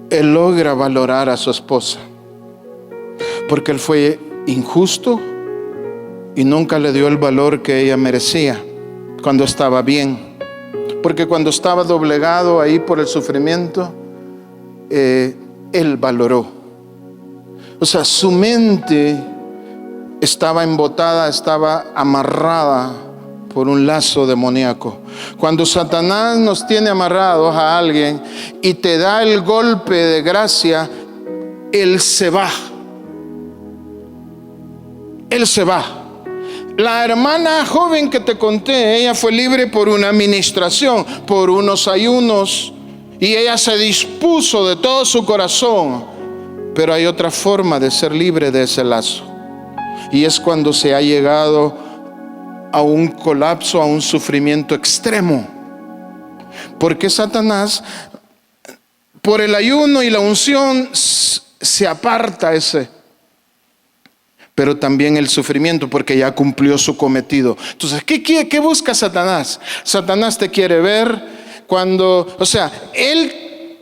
él logra valorar a su esposa, porque él fue injusto y nunca le dio el valor que ella merecía cuando estaba bien, porque cuando estaba doblegado ahí por el sufrimiento, él valoró. O sea, su mente estaba embotada, estaba amarrada por un lazo demoníaco. Cuando Satanás nos tiene amarrados a alguien y te da el golpe de gracia, él se va. Él se va. La hermana joven que te conté, ella fue libre por una administración, por unos ayunos, y ella se dispuso de todo su corazón. Pero hay otra forma de ser libre de ese lazo. Y es cuando se ha llegado a un colapso, a un sufrimiento extremo. Porque Satanás, por el ayuno y la unción, se aparta ese. Pero también el sufrimiento, porque ya cumplió su cometido. Entonces, ¿qué busca Satanás? Satanás te quiere ver él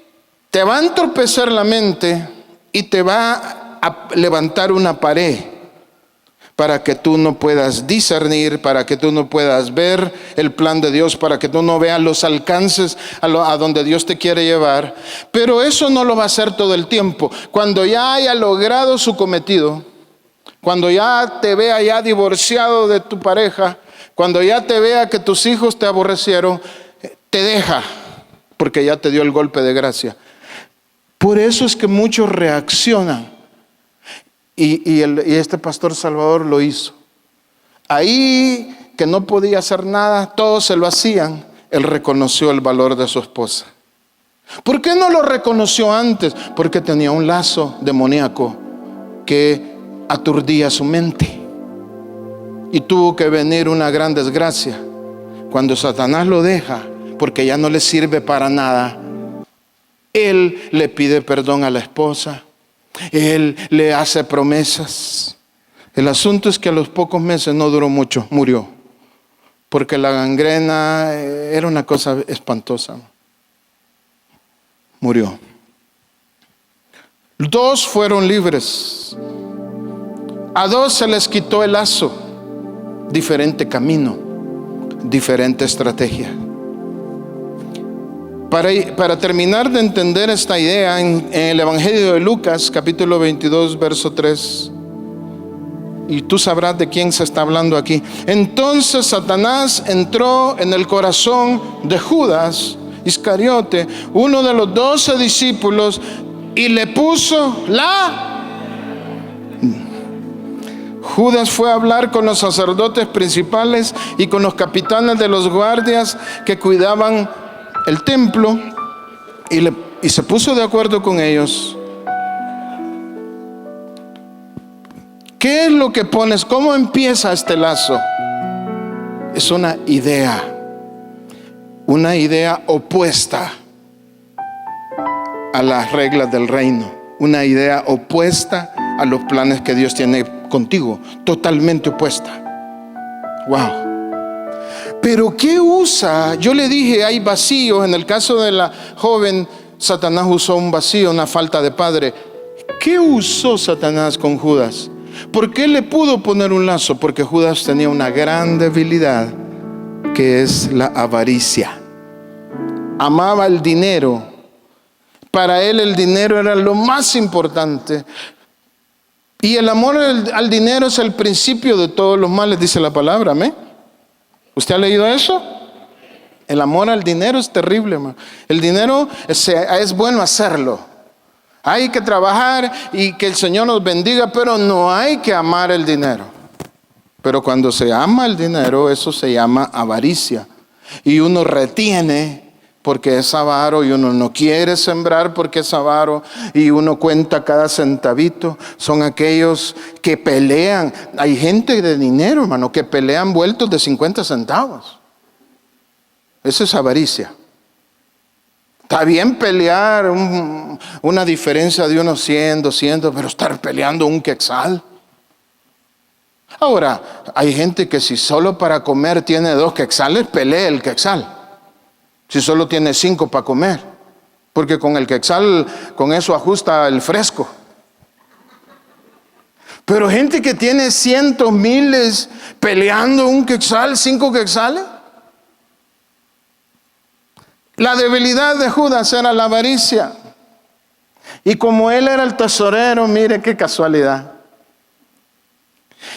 te va a entorpecer la mente y te va a levantar una pared, para que tú no puedas discernir, para que tú no puedas ver el plan de Dios, para que tú no veas los alcances a donde Dios te quiere llevar. Pero eso no lo va a hacer todo el tiempo. Cuando ya haya logrado su cometido, cuando ya te vea ya divorciado de tu pareja, cuando ya te vea que tus hijos te aborrecieron, te deja, porque ya te dio el golpe de gracia. Por eso es que muchos reaccionan. Y este pastor Salvador lo hizo. Ahí que no podía hacer nada, todos se lo hacían, él reconoció el valor de su esposa. ¿Por qué no lo reconoció antes? Porque tenía un lazo demoníaco que aturdía su mente. Y tuvo que venir una gran desgracia. Cuando Satanás lo deja, porque ya no le sirve para nada, él le pide perdón a la esposa. Él le hace promesas. El asunto es que a los pocos meses, no duró mucho, murió. Porque la gangrena era una cosa espantosa. Murió. 2 fueron libres. A 2 se les quitó el lazo. Diferente camino, diferente estrategia. Para terminar de entender esta idea, en el Evangelio de Lucas, capítulo 22, verso 3, y tú sabrás de quién se está hablando aquí. Entonces Satanás entró en el corazón de Judas Iscariote, uno de los 12 discípulos, y le puso Judas fue a hablar con los sacerdotes principales y con los capitanes de los guardias que cuidaban el templo, y se puso de acuerdo con ellos. ¿Qué es lo que pones? ¿Cómo empieza este lazo? Es una idea opuesta a las reglas del reino, una idea opuesta a los planes que Dios tiene contigo, totalmente opuesta. Wow. Pero ¿qué usa? Yo le dije, hay vacíos. En el caso de la joven, Satanás usó un vacío, una falta de padre. ¿Qué usó Satanás con Judas? ¿Por qué le pudo poner un lazo? Porque Judas tenía una gran debilidad, que es la avaricia. Amaba el dinero. Para él el dinero era lo más importante. Y el amor al dinero es el principio de todos los males, dice la palabra. ¿Amén? ¿Usted ha leído eso? El amor al dinero es terrible, hermano. El dinero es bueno hacerlo. Hay que trabajar y que el Señor nos bendiga, pero no hay que amar el dinero. Pero cuando se ama el dinero, eso se llama avaricia. Y uno retiene porque es avaro, y uno no quiere sembrar porque es avaro, y uno cuenta cada centavito. Son aquellos que pelean. Hay gente de dinero, hermano, que pelean vueltos de 50 centavos. Eso es avaricia. Está bien pelear una diferencia de unos 100, 200, pero estar peleando un quetzal. Ahora, hay gente que si solo para comer tiene 2 quetzales, pelea el quetzal. Si solo tiene 5 para comer, porque con el quetzal, con eso ajusta el fresco. Pero gente que tiene cientos, miles, peleando un quetzal, 5 quetzales. La debilidad de Judas era la avaricia. Y como él era el tesorero, mire qué casualidad.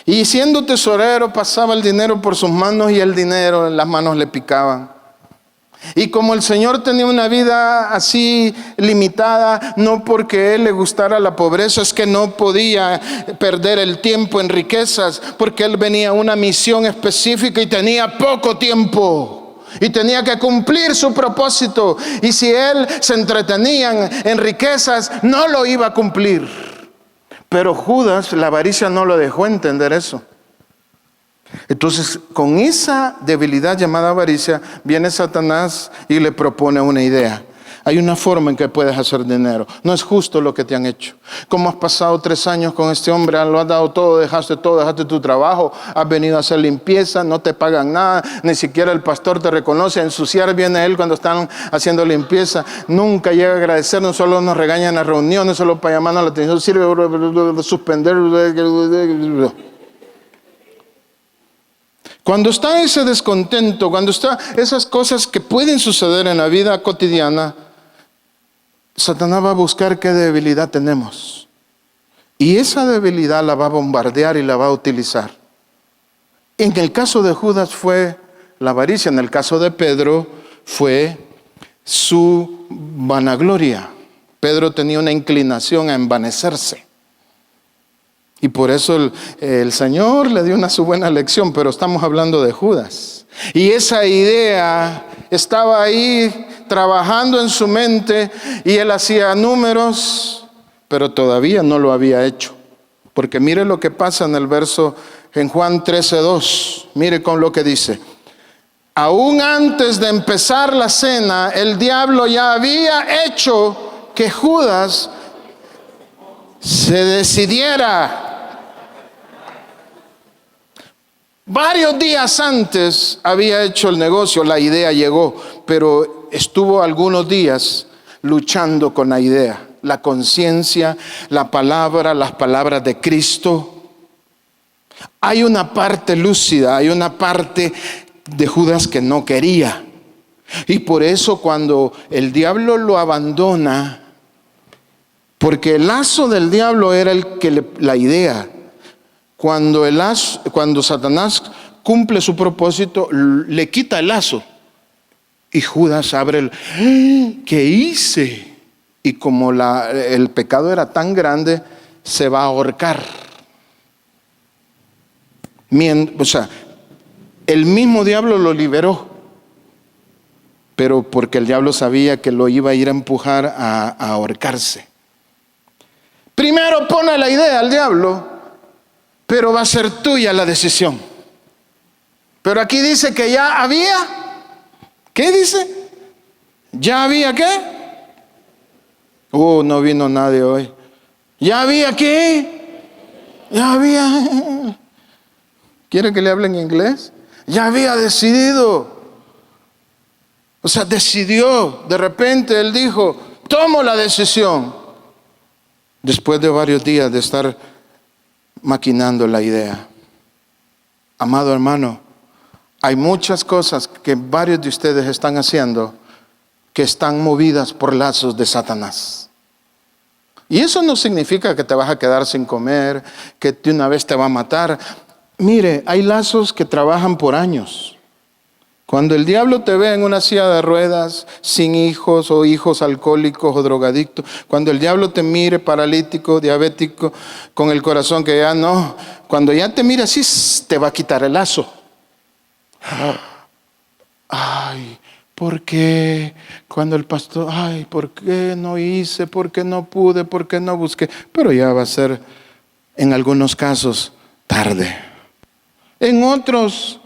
Y siendo tesorero, pasaba el dinero por sus manos y el dinero en las manos le picaban. Y como el Señor tenía una vida así limitada, no porque Él le gustara la pobreza, es que no podía perder el tiempo en riquezas, porque Él venía a una misión específica y tenía poco tiempo. Y tenía que cumplir su propósito. Y si Él se entretenía en riquezas, no lo iba a cumplir. Pero Judas, la avaricia no lo dejó entender eso. Entonces, con esa debilidad llamada avaricia, viene Satanás y le propone una idea. Hay una forma en que puedes hacer dinero. No es justo lo que te han hecho. Como has pasado 3 años con este hombre, lo has dado todo, dejaste tu trabajo, has venido a hacer limpieza, no te pagan nada, ni siquiera el pastor te reconoce. A ensuciar viene él cuando están haciendo limpieza. Nunca llega a agradecernos, solo nos regañan en las reuniones, solo para llamarnos la atención, sirve suspender. Cuando está ese descontento, cuando está esas cosas que pueden suceder en la vida cotidiana, Satanás va a buscar qué debilidad tenemos. Y esa debilidad la va a bombardear y la va a utilizar. En el caso de Judas fue la avaricia, en el caso de Pedro fue su vanagloria. Pedro tenía una inclinación a envanecerse. Y por eso el Señor le dio su buena lección, pero estamos hablando de Judas. Y esa idea estaba ahí trabajando en su mente, y él hacía números, pero todavía no lo había hecho. Porque mire lo que pasa en el verso, en Juan 13:2. Mire con lo que dice: aún antes de empezar la cena, el diablo ya había hecho que Judas se decidiera. Varios días antes había hecho el negocio, la idea llegó, pero estuvo algunos días luchando con la idea, la conciencia, la palabra, las palabras de Cristo. Hay una parte lúcida, hay una parte de Judas que no quería. Y por eso cuando el diablo lo abandona, porque el lazo del diablo era la idea. Cuando Satanás cumple su propósito, le quita el lazo. Y Judas abre ¿qué hice? Y como el pecado era tan grande, se va a ahorcar. O sea, el mismo diablo lo liberó, pero porque el diablo sabía que lo iba a ir a empujar a ahorcarse. Primero pone la idea al diablo, pero va a ser tuya la decisión. Pero aquí dice que ya había, ¿qué dice? ¿Ya había qué? No vino nadie hoy. ¿Ya había qué? Ya había. ¿Quiere que le hable en inglés? Ya había decidido. O sea, decidió. De repente él dijo, tomo la decisión. Después de varios días de estar maquinando la idea. Amado hermano, hay muchas cosas que varios de ustedes están haciendo que están movidas por lazos de Satanás. Y eso no significa que te vas a quedar sin comer, que de una vez te va a matar. Mire, hay lazos que trabajan por años. Cuando el diablo te ve en una silla de ruedas, sin hijos o hijos alcohólicos o drogadictos, cuando el diablo te mire paralítico, diabético, con el corazón que ya no, cuando ya te mire así, te va a quitar el lazo. Ay, ¿por qué? Cuando el pastor, ay, ¿por qué no hice? ¿Por qué no pude? ¿Por qué no busqué? Pero ya va a ser, en algunos casos, tarde. En otros,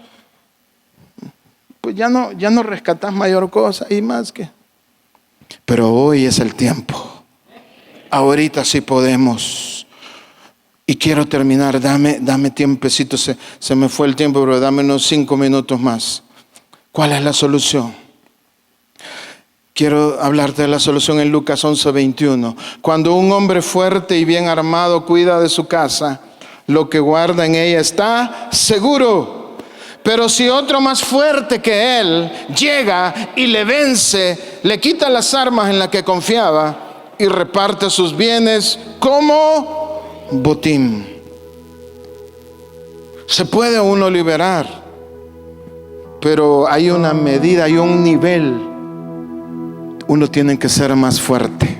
pues ya no rescatas mayor cosa y más que. Pero hoy es el tiempo. Ahorita sí podemos. Y quiero terminar, dame tiempecito, se me fue el tiempo, pero dame unos 5 minutos más. ¿Cuál es la solución? Quiero hablarte de la solución en Lucas 11:21. Cuando un hombre fuerte y bien armado cuida de su casa, lo que guarda en ella está seguro. Pero si otro más fuerte que él llega y le vence, le quita las armas en las que confiaba y reparte sus bienes como botín. Se puede uno liberar, pero hay una medida, hay un nivel. Uno tiene que ser más fuerte.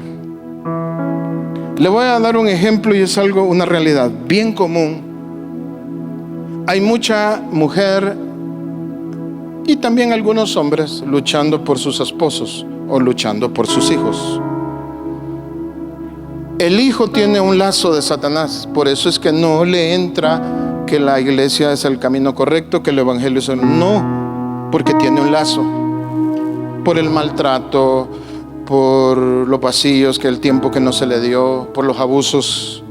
Le voy a dar un ejemplo y es una realidad bien común. Hay mucha mujer y también algunos hombres luchando por sus esposos o luchando por sus hijos. El hijo tiene un lazo de Satanás, por eso es que no le entra que la iglesia es el camino correcto, que el evangelio es no, porque tiene un lazo. Por el maltrato, por los vacíos, que el tiempo que no se le dio, por los abusos,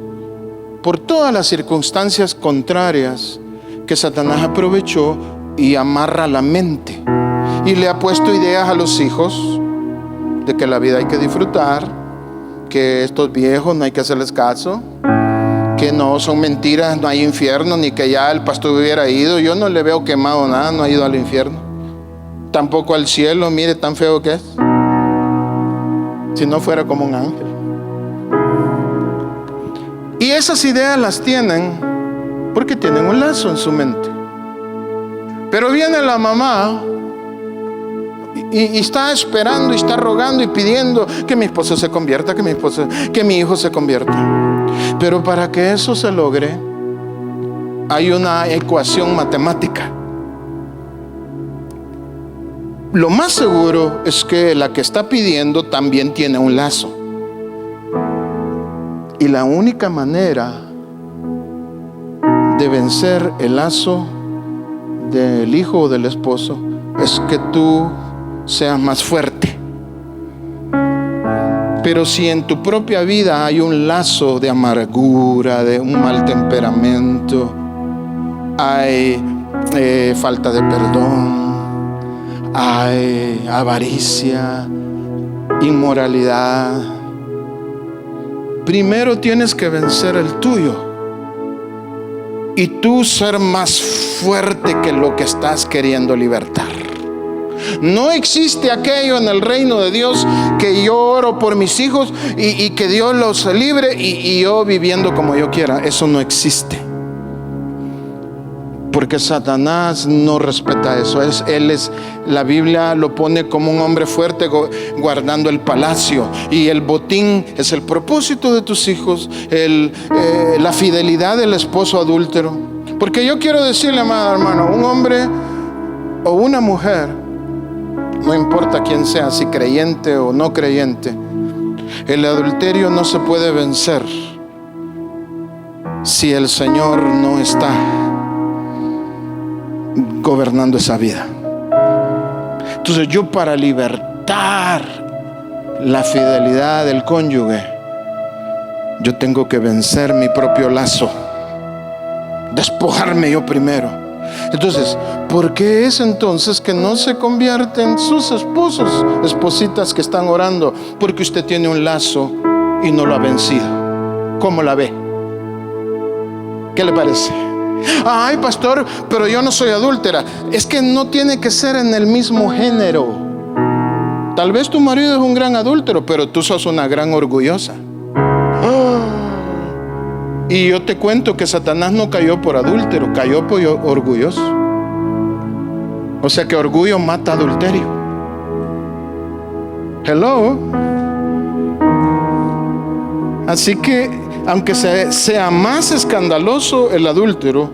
por todas las circunstancias contrarias que Satanás aprovechó y amarra la mente. Y le ha puesto ideas a los hijos de que la vida hay que disfrutar, que estos viejos no hay que hacerles caso, que no son mentiras, no hay infierno, ni que ya el pastor hubiera ido. Yo no le veo quemado nada, no ha ido al infierno, tampoco al cielo. Mire tan feo que es, si no fuera como un ángel. Y esas ideas las tienen porque tienen un lazo en su mente. Pero viene la mamá y está esperando y está rogando y pidiendo que mi esposo se convierta, que mi hijo se convierta. Pero para que eso se logre, hay una ecuación matemática. lo más seguro es que la que está pidiendo también tiene un lazo. Y la única manera de vencer el lazo del hijo o del esposo es que tú seas más fuerte. Pero si en tu propia vida hay un lazo de amargura, de un mal temperamento, hay falta de perdón, hay avaricia, inmoralidad, primero tienes que vencer el tuyo y tú ser más fuerte que lo que estás queriendo libertar. No existe aquello en el reino de Dios que yo oro por mis hijos y que Dios los libre y yo viviendo como yo quiera. Eso no existe. Porque Satanás no respeta eso. La Biblia lo pone como un hombre fuerte guardando el palacio. Y el botín es el propósito de tus hijos, la fidelidad del esposo adúltero. Porque yo quiero decirle, amado hermano, un hombre o una mujer, no importa quién sea, si creyente o no creyente, el adulterio no se puede vencer si el Señor no está gobernando esa vida. Entonces yo, para libertar la fidelidad del cónyuge, yo tengo que vencer mi propio lazo, despojarme yo primero. Entonces, ¿por qué es entonces que no se convierten sus esposos, espositas que están orando? Porque usted tiene un lazo y no lo ha vencido. ¿Cómo la ve? ¿Qué le parece? Ay, pastor, pero yo no soy adúltera. Es que no tiene que ser en el mismo género. Tal vez tu marido es un gran adúltero, pero tú sos una gran orgullosa. Y yo te cuento que Satanás no cayó por adúltero, cayó por orgulloso. O sea que orgullo mata adulterio. Hello. Así que aunque sea más escandaloso el adúltero,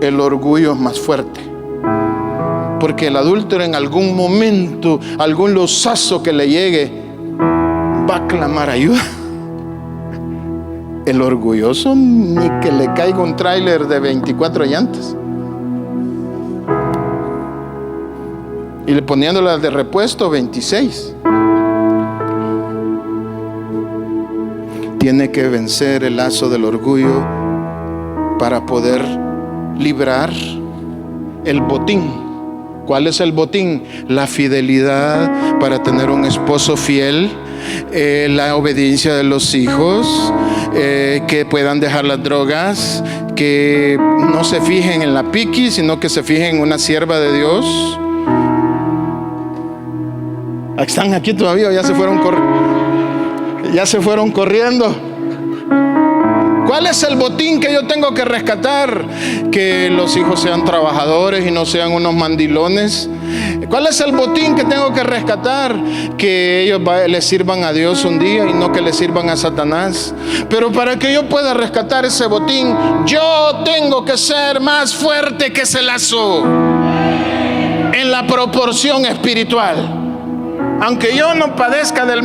el orgullo es más fuerte. Porque el adúltero en algún momento, algún lozazo que le llegue, va a clamar ayuda. El orgulloso, ni que le caiga un tráiler de 24 llantas. Y le poniéndolas de repuesto 26. Tiene que vencer el lazo del orgullo para poder librar el botín. ¿Cuál es el botín? La fidelidad para tener un esposo fiel, la obediencia de los hijos, que puedan dejar las drogas, que no se fijen en la piqui, sino que se fijen en una sierva de Dios. ¿Están aquí todavía o ya se fueron corriendo? ¿Cuál es el botín que yo tengo que rescatar? Que los hijos sean trabajadores y no sean unos mandilones. ¿Cuál es el botín que tengo que rescatar? Que ellos le sirvan a Dios un día y no que le sirvan a Satanás. Pero para que yo pueda rescatar ese botín, yo tengo que ser más fuerte que ese lazo en la proporción espiritual. Aunque yo no padezca de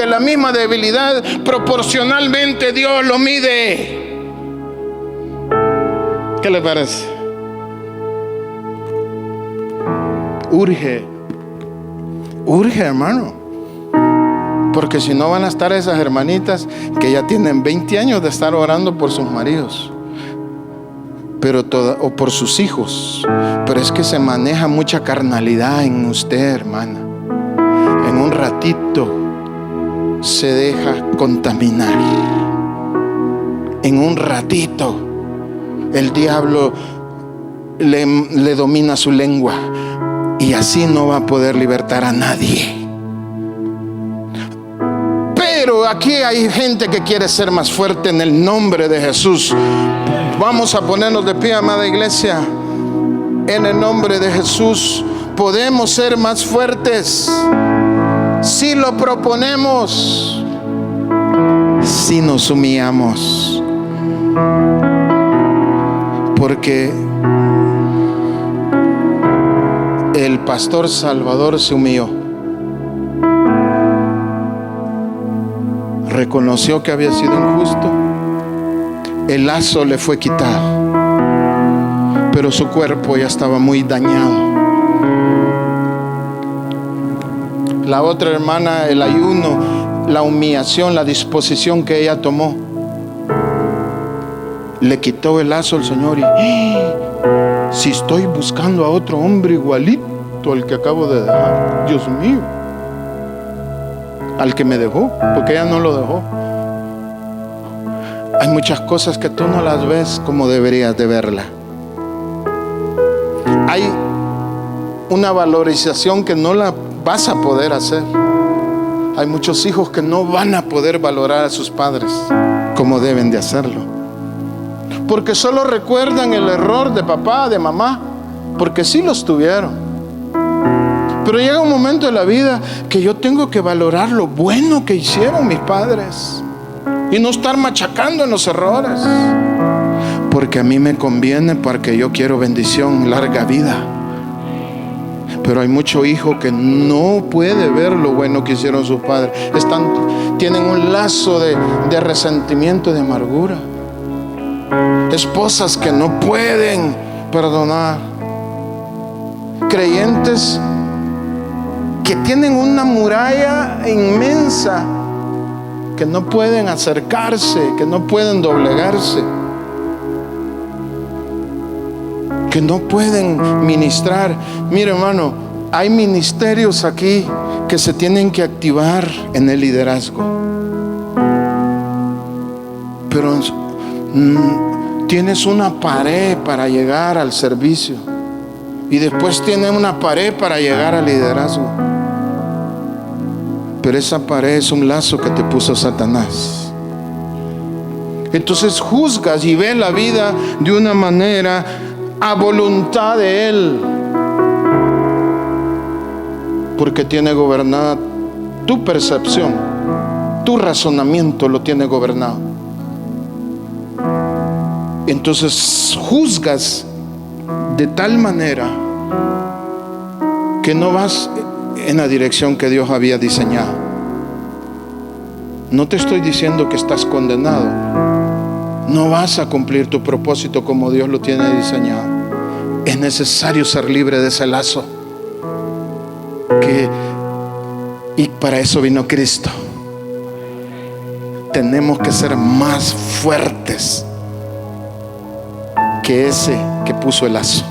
la misma debilidad, proporcionalmente Dios lo mide. ¿Qué le parece? Urge, hermano. Porque si no van a estar esas hermanitas que ya tienen 20 años de estar orando por sus maridos, o por sus hijos. Pero es que se maneja mucha carnalidad en usted, hermana. En un ratito se deja contaminar. En un ratito el diablo le domina su lengua y así no va a poder libertar a nadie. Pero aquí hay gente que quiere ser más fuerte en el nombre de Jesús. Vamos a ponernos de pie, amada iglesia. En el nombre de Jesús podemos ser más fuertes si lo proponemos, si nos humillamos. Porque el el pastor Salvador se humilló. Reconoció que había sido injusto. El lazo le fue quitado, pero su cuerpo ya estaba muy dañado. La otra hermana, el ayuno, la humillación, la disposición que ella tomó, le quitó el lazo al Señor. Y si estoy buscando a otro hombre igualito al que acabo de dejar, Dios mío, al que me dejó, porque ella no lo dejó. Hay muchas cosas que tú no las ves como deberías de verla. Hay una valorización que no la vas a poder hacer. Hay muchos hijos que no van a poder valorar a sus padres como deben de hacerlo, porque solo recuerdan el error de papá, de mamá, porque sí los tuvieron. Pero llega un momento de la vida que yo tengo que valorar lo bueno que hicieron mis padres y no estar machacando en los errores, porque a mí me conviene, porque yo quiero bendición, larga vida. Pero hay mucho hijo que no puede ver lo bueno que hicieron sus padres. Tienen un lazo de resentimiento, de amargura. Esposas que no pueden perdonar. Creyentes que tienen una muralla inmensa, que no pueden acercarse, que no pueden doblegarse, que no pueden ministrar. Mire, hermano, hay ministerios aquí que se tienen que activar en el liderazgo, pero tienes una pared para llegar al servicio y después tienes una pared para llegar al liderazgo. Pero esa pared es un lazo que te puso Satanás. Entonces juzgas y ves la vida de una manera a voluntad de Él, porque tiene gobernada tu percepción, tu razonamiento lo tiene gobernado. Entonces juzgas de tal manera que no vas en la dirección que Dios había diseñado. No te estoy diciendo que estás condenado. No vas a cumplir tu propósito como Dios lo tiene diseñado. Es necesario ser libre de ese lazo. Y para eso vino Cristo. Tenemos que ser más fuertes que ese que puso el lazo.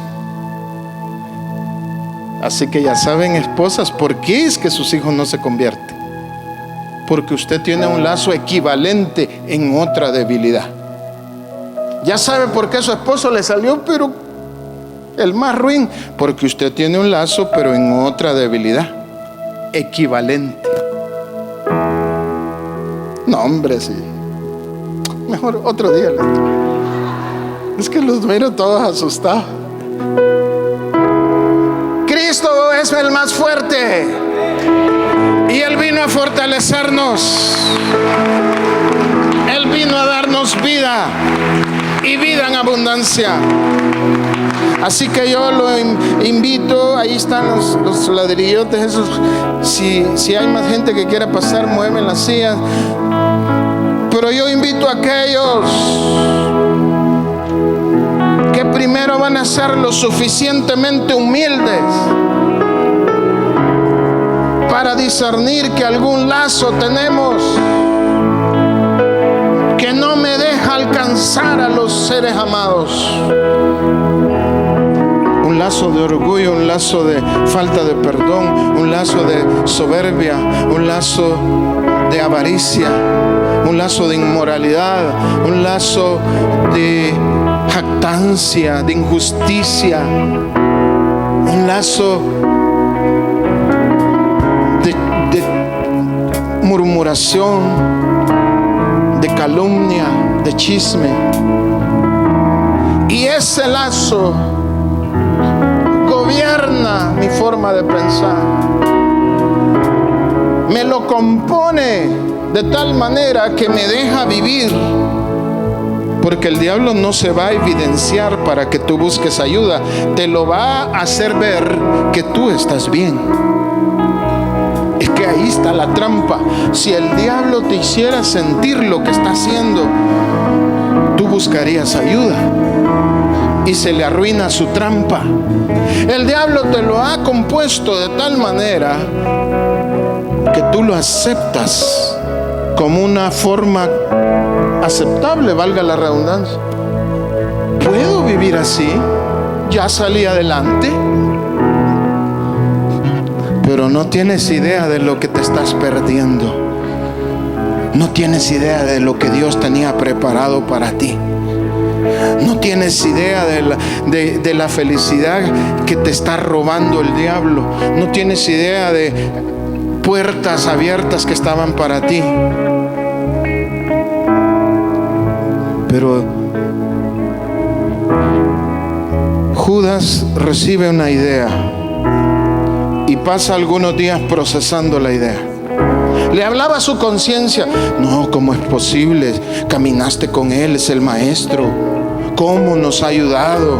Así que ya saben, esposas, ¿por qué es que sus hijos no se convierten? Porque usted tiene un lazo equivalente en otra debilidad. Ya sabe por qué su esposo le salió, pero el más ruin, porque usted tiene un lazo, pero en otra debilidad equivalente. No, hombre, sí. Mejor otro día. Es que los miro todos asustados. Cristo es el más fuerte y Él vino a fortalecernos. Él vino a darnos vida y vida en abundancia. Así que yo lo invito. Ahí están los ladrillotes esos. Si hay más gente que quiera pasar, mueven las sillas. Pero yo invito a aquellos que primero van a ser lo suficientemente humildes para discernir que algún lazo tenemos que no me deja alcanzar a los seres amados. Un lazo de orgullo, un lazo de falta de perdón, un lazo de soberbia, un lazo de avaricia, un lazo de inmoralidad, un lazo de jactancia, de injusticia, un lazo de murmuración, de calumnia, de chisme. Y ese lazo gobierna mi forma de pensar, me lo compone de tal manera que me deja vivir Porque el diablo no se va a evidenciar para que tú busques ayuda. Te lo va a hacer ver que tú estás bien. Es que ahí está la trampa. Si el diablo te hiciera sentir lo que está haciendo, tú buscarías ayuda y se le arruina su trampa. El diablo te lo ha compuesto de tal manera que tú lo aceptas como una forma aceptable, valga la redundancia. ¿Puedo vivir así? Ya salí adelante. Pero no tienes idea de lo que te estás perdiendo. No tienes idea de lo que Dios tenía preparado para ti. No tienes idea de la felicidad que te está robando el diablo. No tienes idea de puertas abiertas que estaban para ti. Pero Judas recibe una idea y pasa algunos días procesando la idea. Le hablaba a su conciencia. No, ¿cómo es posible? Caminaste con él, es el maestro. ¿Cómo nos ha ayudado?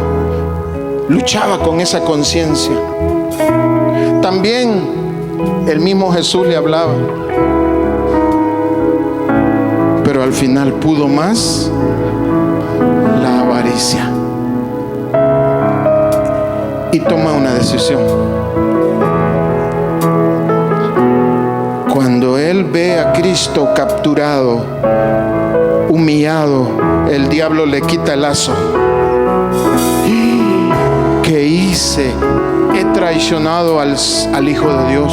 Luchaba con esa conciencia. También el mismo Jesús le hablaba. Pero al final pudo más la avaricia. Y toma una decisión. Cuando él ve a Cristo capturado, humillado, el diablo le quita el lazo. ¿Qué hice? He traicionado al Hijo de Dios.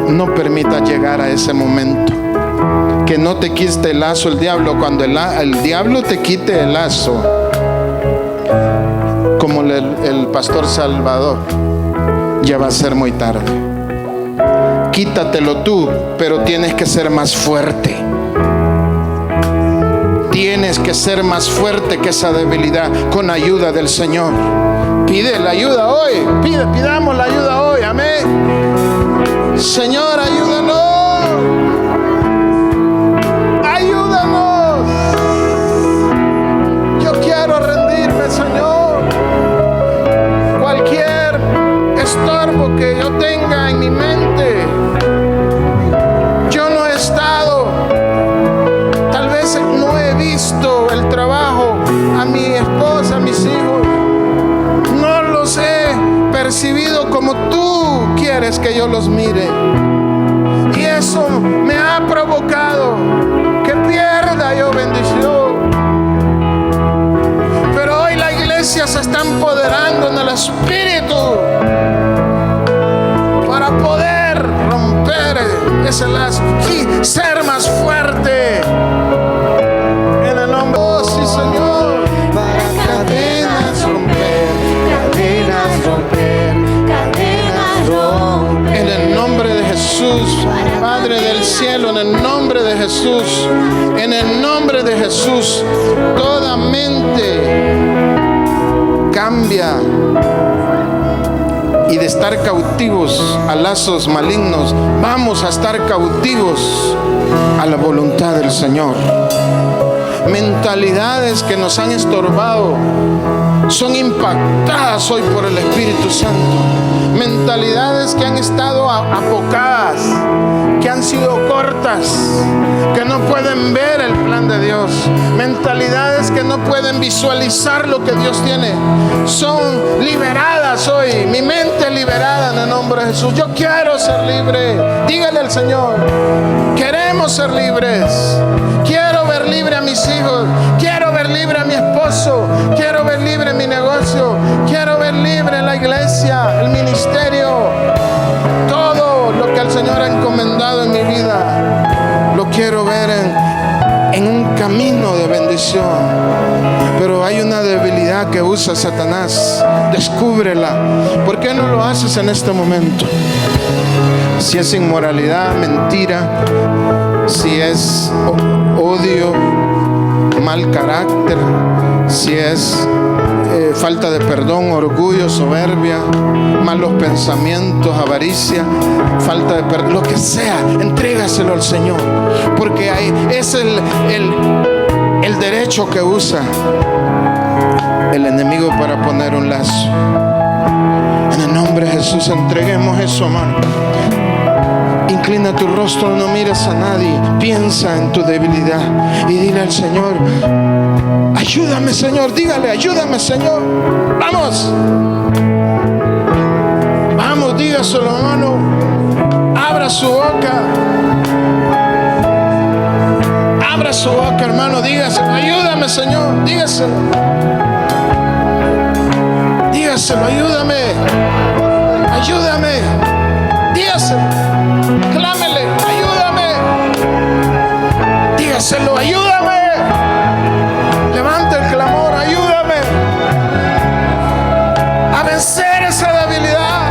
No permitas llegar a ese momento. Que no te quite el lazo el diablo. Cuando el diablo te quite el lazo, como el pastor Salvador, ya va a ser muy tarde. Quítatelo tú, pero tienes que ser más fuerte. Tienes que ser más fuerte que esa debilidad con ayuda del Señor. Pide la ayuda hoy. Pidamos la ayuda hoy. Amén. Señor, ayúdanos. Ayúdanos. Yo quiero rendirme, Señor. Cualquier estorbo que yo tenga en mi mente, yo no he estado, tal vez no he visto el trabajo a mi esposa, a mis hijos, no los he percibido como tú quieres que yo los mire, y eso me ha provocado que pierda yo bendición. Pero hoy la iglesia se está empoderando en el Espíritu para poder romper ese lazo y ser más fuerte en el nombre. Oh, sí, Señor. Para cadenas romper, cadenas romper, cadenas romper. En el nombre de Jesús, Padre del cielo, en el nombre de Jesús, en el nombre de Jesús, toda mente cambia. Y de estar cautivos a lazos malignos, vamos a estar cautivos a la voluntad del Señor. Mentalidades que nos han estorbado son impactadas hoy por el Espíritu Santo. Mentalidades que han estado apocadas, que han sido cortas, que no pueden ver el plan de Dios. Mentalidades que no pueden visualizar lo que Dios tiene, son liberadas hoy. Mi mente es liberada en el nombre de Jesús. Yo quiero ser libre. Dígale al Señor: queremos ser libres. Quiero ver libre a mis hijos. Quiero ver libre a mi esposo. Quiero ver libre mi negocio. Quiero ver libre la iglesia, el ministerio. Todo lo que el Señor ha encomendado en mi vida, lo quiero ver en un camino de bendición. Pero hay una debilidad que usa Satanás. Descúbrela. ¿Por qué no lo haces en este momento? Si es inmoralidad, mentira, si es odio, mal carácter, si es falta de perdón, orgullo, soberbia, malos pensamientos, avaricia, falta de perdón, lo que sea, entrégaselo al Señor, porque ahí es el derecho que usa el enemigo para poner un lazo. En el nombre de Jesús, entreguemos eso, hermano. Inclina tu rostro, no mires a nadie, piensa en tu debilidad y dile al Señor: ayúdame, Señor. Dígale: ayúdame, Señor. Vamos, vamos, dígaselo, hermano. Abra su boca, abra su boca, hermano. Dígaselo: ayúdame, Señor. Dígaselo, dígaselo: ayúdame, ayúdame. Dígaselo, clámele: ayúdame. Dígaselo: ayúdame. Levanta el clamor: ayúdame a vencer esa debilidad,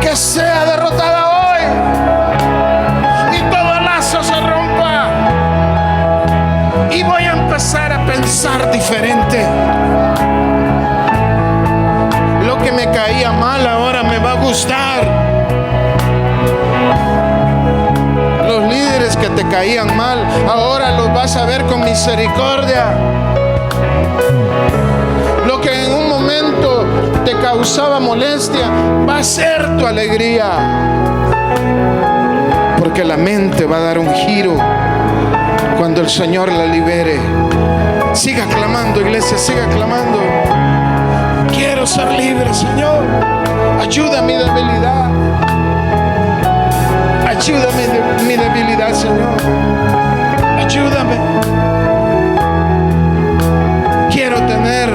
que sea derrotada hoy y todo lazo se rompa, y voy a empezar a pensar diferente. Lo que me caía mal ahora me va a gustar. Los líderes que te caían mal ahora los vas a ver con misericordia. Lo que en un momento te causaba molestia va a ser tu alegría, porque la mente va a dar un giro cuando el Señor la libere. Siga clamando, iglesia, siga clamando. Quiero ser libre, Señor. Ayuda a mi debilidad. Ayúdame mi debilidad, Señor. Ayúdame. Quiero tener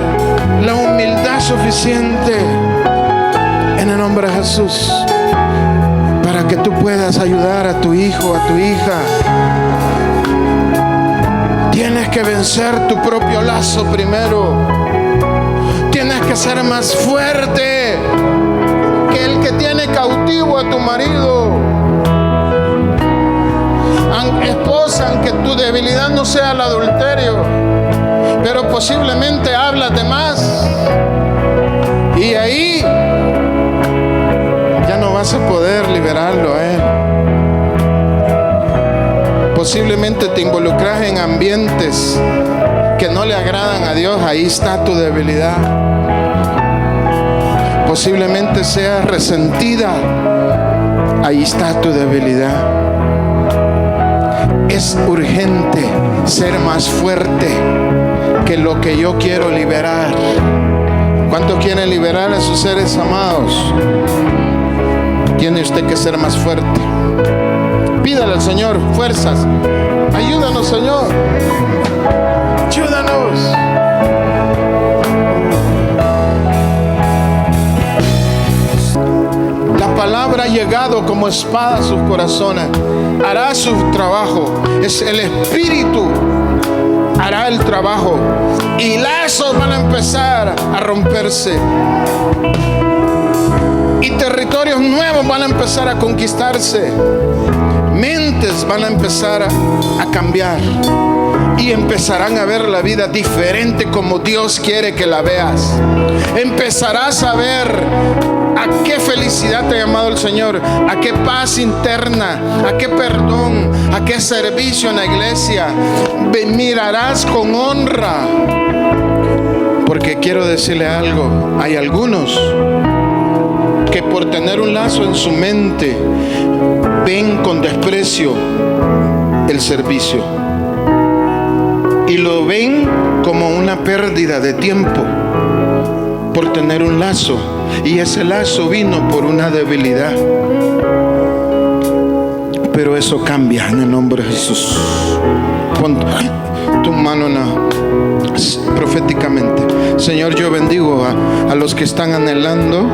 la humildad suficiente en el nombre de Jesús para que tú puedas ayudar a tu hijo, a tu hija. Tienes que vencer tu propio lazo primero. Tienes que ser más fuerte que el que tiene cautivo a tu marido. Esposa, aunque tu debilidad no sea el adulterio, pero posiblemente hablas de más, y ahí ya no vas a poder liberarlo a él. Posiblemente te involucras en ambientes que no le agradan a Dios. Ahí está tu debilidad. Posiblemente seas resentida. Ahí está tu debilidad. Es urgente ser más fuerte que lo que yo quiero liberar. ¿Cuántos quieren liberar a sus seres amados? Tiene usted que ser más fuerte. Pídale al Señor fuerzas. Ayúdanos, Señor. Ayúdanos. La palabra ha llegado como espada a sus corazones. Hará su trabajo. Es el Espíritu. Hará el trabajo. Y lazos van a empezar a romperse. Y territorios nuevos van a empezar a conquistarse. Mentes van a empezar a cambiar. Y empezarán a ver la vida diferente como Dios quiere que la veas. Empezarás a ver a qué felicidad te ha llamado el Señor, a qué paz interna, a qué perdón, a qué servicio en la iglesia. Mirarás con honra. Porque quiero decirle algo, hay algunos que por tener un lazo en su mente ven con desprecio el servicio y lo ven como una pérdida de tiempo por tener un lazo, y ese lazo vino por una debilidad. Pero eso cambia en el nombre de Jesús. Pon tu mano proféticamente. Señor, yo bendigo a los que están anhelando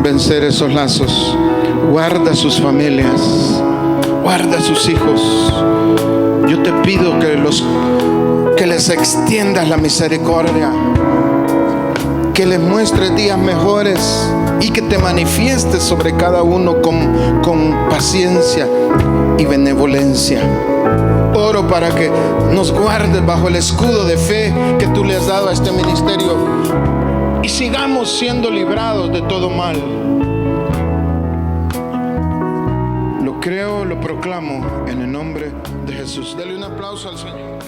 vencer esos lazos. Guarda sus familias, guarda sus hijos. Yo te pido que les extiendas la misericordia, que les muestres días mejores y que te manifiestes sobre cada uno con paciencia y benevolencia. Oro para que nos guardes bajo el escudo de fe que tú le has dado a este ministerio y sigamos siendo librados de todo mal. Lo creo, lo proclamo en el nombre de Jesús. Dale un aplauso al Señor.